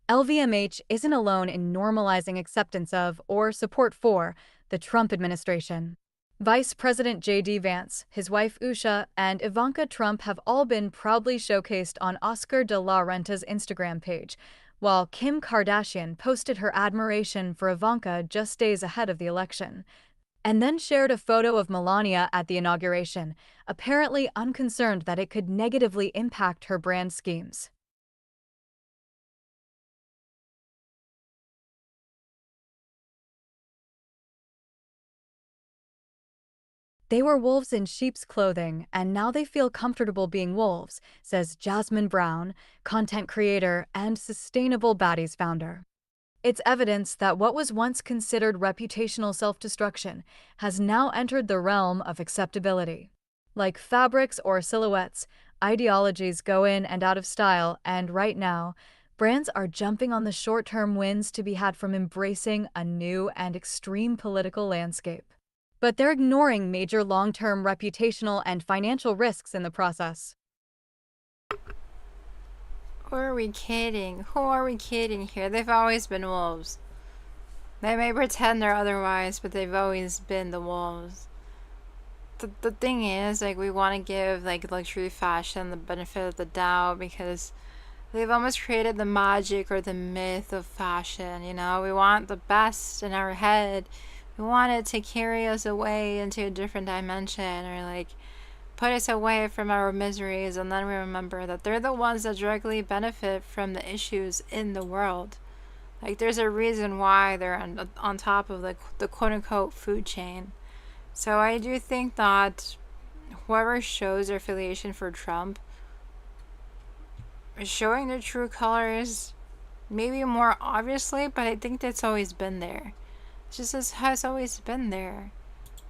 LVMH isn't alone in normalizing acceptance of or support for the Trump administration. Vice President J.D. Vance, his wife Usha, and Ivanka Trump have all been proudly showcased on Oscar de la Renta's Instagram page, while Kim Kardashian posted her admiration for Ivanka just days ahead of the election, and then shared a photo of Melania at the inauguration, apparently unconcerned that it could negatively impact her brand schemes. They were wolves in sheep's clothing, and now they feel comfortable being wolves, says Jasmine Brown, content creator and Sustainable Baddies founder. It's evidence that what was once considered reputational self-destruction has now entered the realm of acceptability. Like fabrics or silhouettes, ideologies go in and out of style, and right now, brands are jumping on the short-term wins to be had from embracing a new and extreme political landscape. But they're ignoring major long-term reputational and financial risks in the process. Who are we kidding? Who are we kidding here? They've always been wolves. They may pretend they're otherwise, but they've always been the wolves. The thing is, like, we want to give, like, luxury fashion the benefit of the doubt because they've almost created the magic or the myth of fashion, you know? We want the best in our head. We want it to carry us away into a different dimension or, like, put us away from our miseries, and then we remember that they're the ones that directly benefit from the issues in the world. Like, there's a reason why they're on top of, like, the quote-unquote food chain. So I do think that whoever shows their affiliation for Trump is showing their true colors, maybe more obviously, but I think that's always been there. It's just has always been there.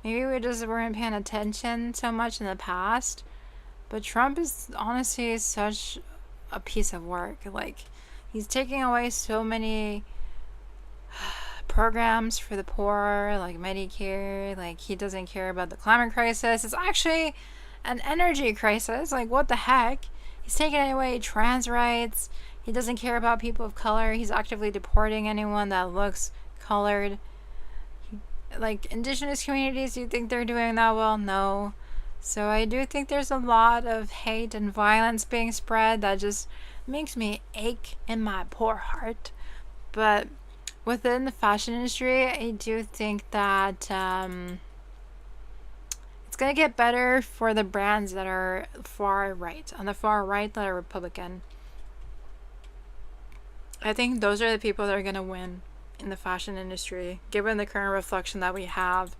Maybe we just weren't paying attention so much in the past. But Trump is honestly such a piece of work. Like, he's taking away so many programs for the poor, like Medicare. Like, he doesn't care about the climate crisis. It's actually an energy crisis. Like, what the heck? He's taking away trans rights. He doesn't care about people of color. He's actively deporting anyone that looks colored. Like, indigenous communities, do you think they're doing that well? No. So I do think there's a lot of hate and violence being spread that just makes me ache in my poor heart. But within the fashion industry, I do think that it's going to get better for the brands that are far right, on the far right that are Republican. I think those are the people that are going to win in the fashion industry, given the current reflection that we have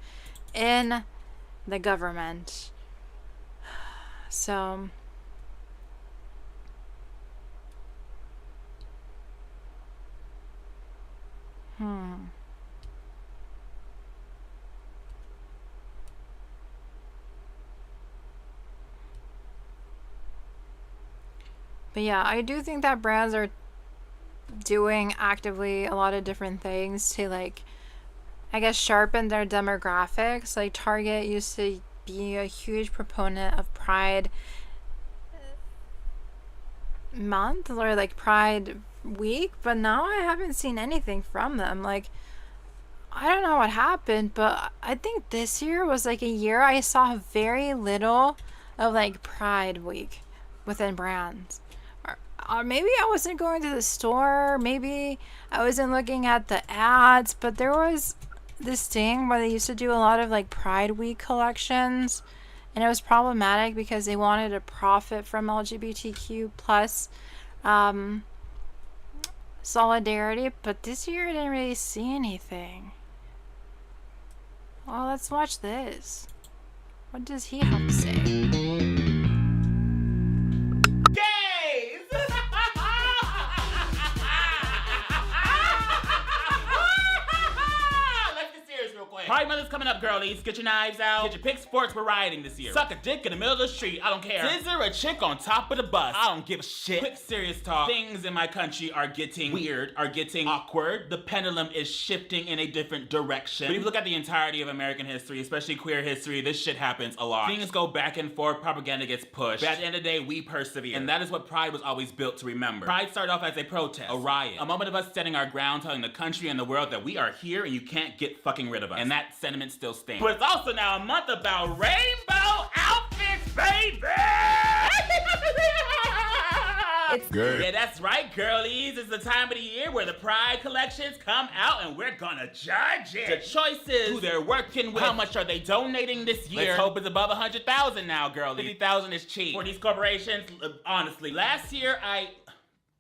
in the government. So But yeah, I do think that brands are doing actively a lot of different things to, like, I guess, sharpen their demographics. Like, Target used to be a huge proponent of Pride Month or like Pride Week, but now I haven't seen anything from them. Like, I don't know what happened, but I think this year was like a year I saw very little of like Pride Week within brands. Or maybe I wasn't going to the store, maybe I wasn't looking at the ads, but there was this thing where they used to do a lot of like Pride Week collections, and it was problematic because they wanted to profit from LGBTQ plus solidarity. But this year I didn't really see anything. Well, let's watch this. What does he have to say? Pride Month is coming up, girlies. Get your knives out. Get your pick sports. We're rioting this year. Suck a dick in the middle of the street. I don't care. Scissor a chick on top of the bus. I don't give a shit. Quick serious talk. Things in my country are getting weird, are getting awkward. The pendulum is shifting in a different direction. But if you look at the entirety of American history, especially queer history, this shit happens a lot. Things go back and forth. Propaganda gets pushed. But at the end of the day, we persevere. And that is what Pride was always built to remember. Pride started off as a protest, a riot, a moment of us standing our ground, telling the country and the world that we are here and you can't get fucking rid of us. And that sentiment still stands. But it's also now a month about rainbow outfits, baby! It's good. Yeah, that's right, girlies. It's the time of the year where the Pride collections come out and we're gonna judge it. The choices, who they're working with, how much are they donating this year. Let's hope it's above 100,000 now, girlies. 50,000 is cheap. For these corporations, honestly, last year I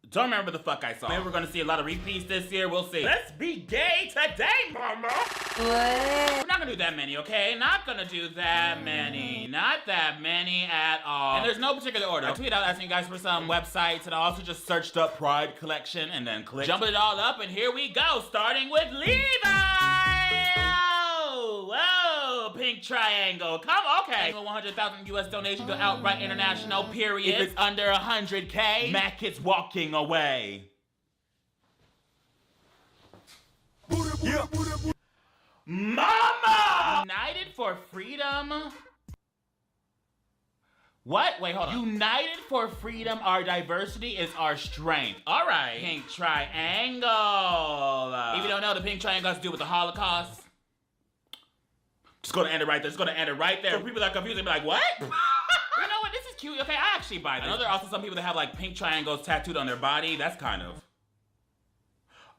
don't remember the fuck I saw. Maybe we're gonna see a lot of repeats this year. We'll see. Let's be gay today, mama. What? We're not gonna do that many, okay? Not gonna do that many. Not that many at all. And there's no particular order. I tweeted out asking you guys for some websites, and I also just searched up Pride Collection and then clicked. Jumping it all up, and here we go. Starting with Levi. Whoa, pink triangle. Come, okay. 100,000 US donation to Outright International, period. If it's under 100K, Mac is walking away. Mama! United for freedom. What? Wait, hold on. United for freedom, our diversity is our strength. All right. Pink triangle. If you don't know, the pink triangle has to do with the Holocaust. Just gonna end it right there. Just gonna end it right there. For people that are confused, they be like, what? You know what? This is cute. Okay, I actually buy this. I know there are also some people that have like pink triangles tattooed on their body. That's kind of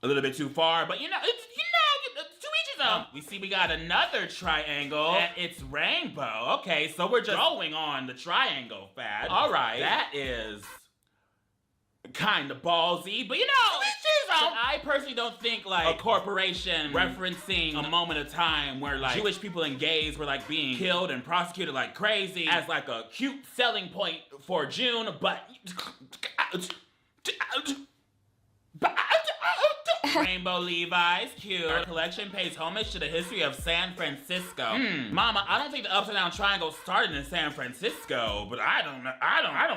a little bit too far, but you know, it's, to each his own. We see we got another triangle, and it's rainbow. Okay, so we're just going on the triangle fad. All right, that is kind of ballsy, but you know, I personally don't think like a corporation referencing a moment of time where like Jewish people and gays were like being killed and prosecuted like crazy as like a cute selling point for June, but Rainbow Levi's, cute. Our collection pays homage to the history of San Francisco. Mama, I don't think the upside down triangle started in San Francisco, but I don't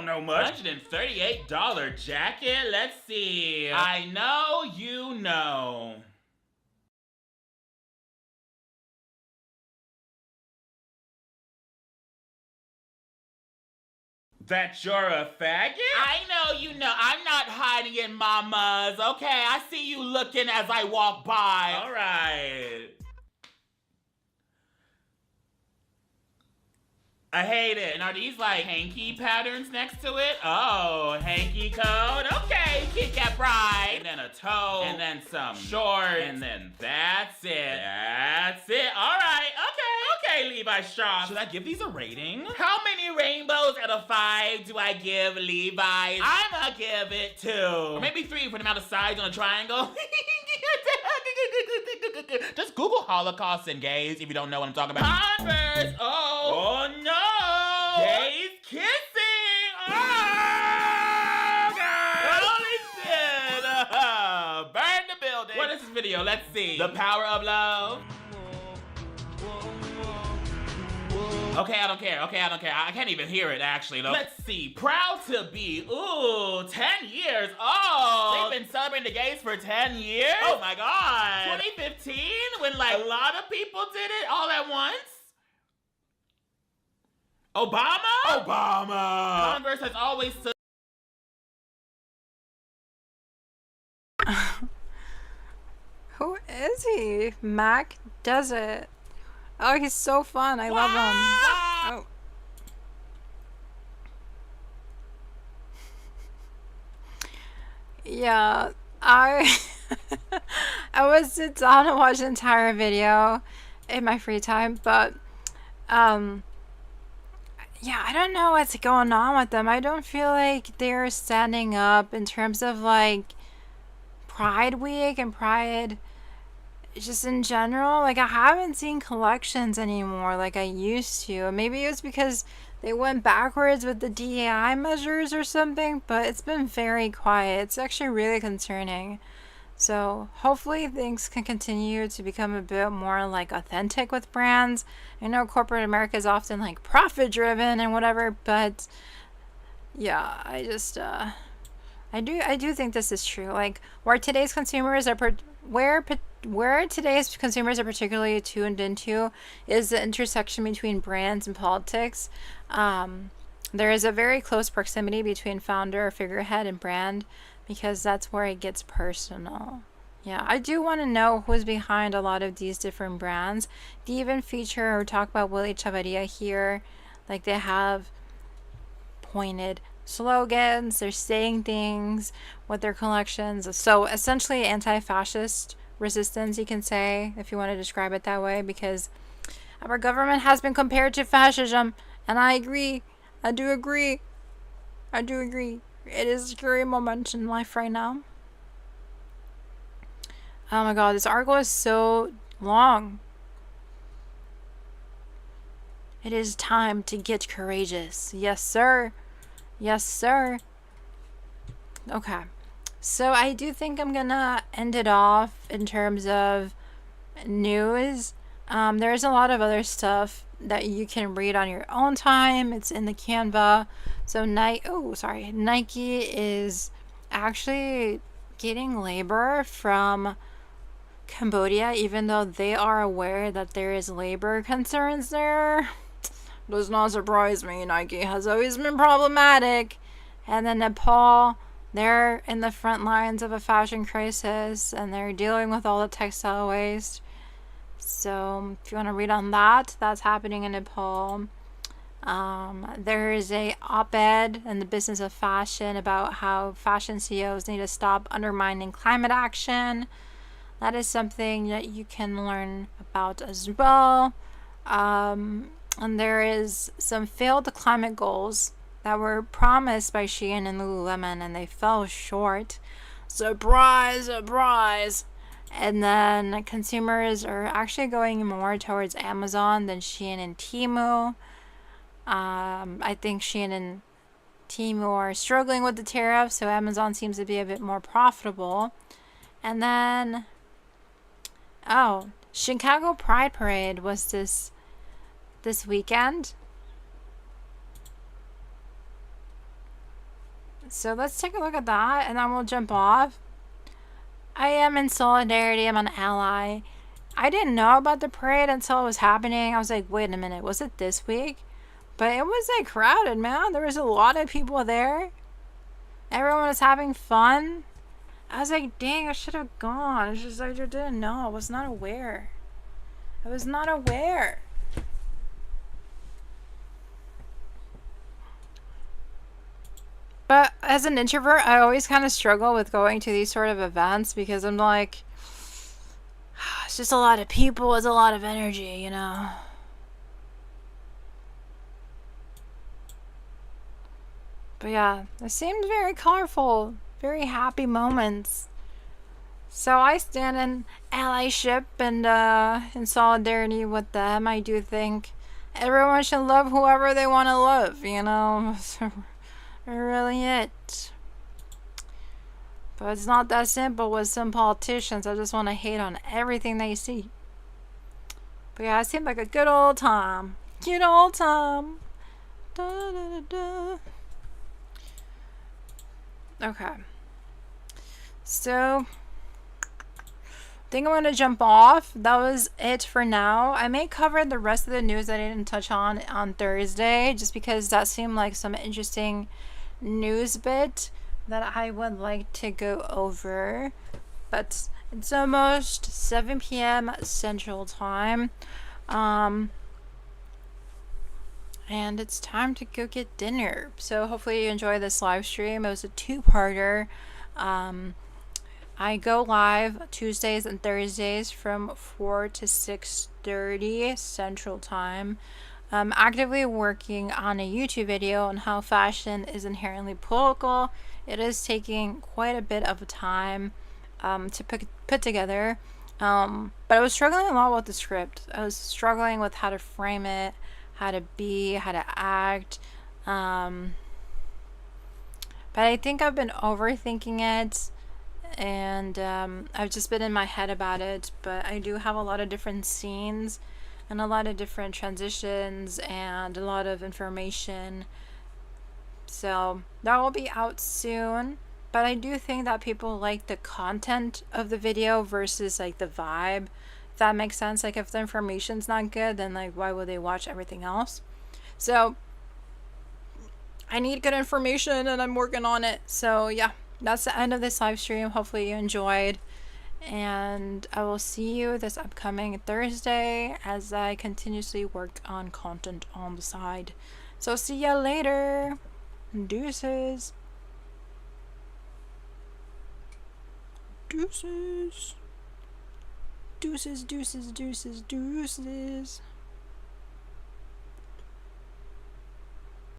know much. $138 jacket. Let's see. I know you know. That you're a faggot? I know you know. I'm not hiding it, mamas. Okay, I see you looking as I walk by. All right. I hate it. And are these like hanky patterns next to it? Oh, hanky coat. Okay, Kit Kat Pride. And then a toe. And then some shorts. And then that's it. That's it. All right. Okay, Levi Strauss. Should I give these a rating? How many rainbows out of 5 do I give Levi's? I'ma give it 2. Or maybe 3 for the amount of sides on a triangle. Just Google Holocaust and gays if you don't know what I'm talking about. Converse. Oh no. Gays kissing! Oh, God! Holy shit! Burn the building! What is this video? Let's see. The power of love. Okay, I don't care. I can't even hear it, actually, though. Let's see. Proud to be, 10 years old. They've been celebrating the gays for 10 years? Oh, my God. 2015? When, like, a lot of people did it all at once? Obama? Converse has always... Who is he? Mac does it. Oh, he's so fun. I love him. Oh. Yeah, I would sit down and watch the entire video in my free time, but yeah, I don't know what's going on with them. I don't feel like they're standing up in terms of like Pride Week and Pride just in general. Like, I haven't seen collections anymore like I used to. Maybe it was because they went backwards with the DEI measures or something, but it's been very quiet. It's actually really concerning. So hopefully things can continue to become a bit more like authentic with brands. I know corporate America is often like profit driven and whatever, but yeah, I just I do think this is true. Like where today's consumers are particularly tuned into is the intersection between brands and politics. There is a very close proximity between founder, figurehead, and brand, because that's where it gets personal. Yeah, I do want to know who's behind a lot of these different brands. They even feature or talk about Willy Chavarria here. Like, they have pointed slogans, they're saying things with their collections. So essentially anti-fascist resistance, you can say, if you want to describe it that way, because our government has been compared to fascism, and I agree. I do agree. It is a scary moment in life right now. Oh my god, this article is so long. It is time to get courageous. Yes, sir. Yes, sir. Okay. So I do think I'm gonna end it off in terms of news. There's a lot of other stuff that you can read on your own time. It's in the Canva. So Nike is actually getting labor from Cambodia, even though they are aware that there is labor concerns there. Does not surprise me. Nike has always been problematic. And then Nepal, they're in the front lines of a fashion crisis, and they're dealing with all the textile waste. So if you want to read on that, that's happening in Nepal. There is a op-ed in the Business of Fashion about how fashion CEOs need to stop undermining climate action. That is something that you can learn about as well. And there is some failed climate goals that were promised by Shein and Lululemon, and they fell short. Surprise, surprise. And then consumers are actually going more towards Amazon than Shein and Temu. I think Shein and Temu are struggling with the tariffs, so Amazon seems to be a bit more profitable. And then, oh, Chicago Pride Parade was this weekend. So let's take a look at that, and then we'll jump off. I am in solidarity. I'm an ally. I didn't know about the parade until it was happening. I was like, wait a minute, was it this week? But it was like crowded, man. There was a lot of people there. Everyone was having fun. I was like, dang, I should have gone. It's just like I didn't know. I was not aware. I was not aware. But as an introvert, I always kind of struggle with going to these sort of events because I'm like, it's just a lot of people, it's a lot of energy, you know? But yeah, it seemed very colorful, very happy moments. So I stand in allyship and in solidarity with them. I do think everyone should love whoever they want to love, you know? Really it. But it's not that simple with some politicians. I just want to hate on everything they see. But yeah, it seemed like a good old time. Good old time. Da, da, da, da. Okay. So, I think I'm going to jump off. That was it for now. I may cover the rest of the news that I didn't touch on Thursday, just because that seemed like some interesting news bit that I would like to go over. But it's almost 7 p.m. Central Time. And it's time to go get dinner. So hopefully you enjoy this live stream. It was a two-parter. I go live Tuesdays and Thursdays from 4 to 6:30 Central Time. I'm actively working on a YouTube video on how fashion is inherently political. It is taking quite a bit of time to put together. But I was struggling a lot with the script. I was struggling with how to frame it, how to be, how to act. But I think I've been overthinking it, and I've just been in my head about it. But I do have a lot of different scenes and a lot of different transitions and a lot of information. So that will be out soon. But I do think that people like the content of the video versus like the vibe. If that makes sense. Like if the information's not good, then like why would they watch everything else? So I need good information and I'm working on it. So yeah, that's the end of this live stream. Hopefully you enjoyed. And I will see you this upcoming Thursday as I continuously work on content on the side. So see ya later. Deuces. Deuces. Deuces, deuces, deuces, deuces.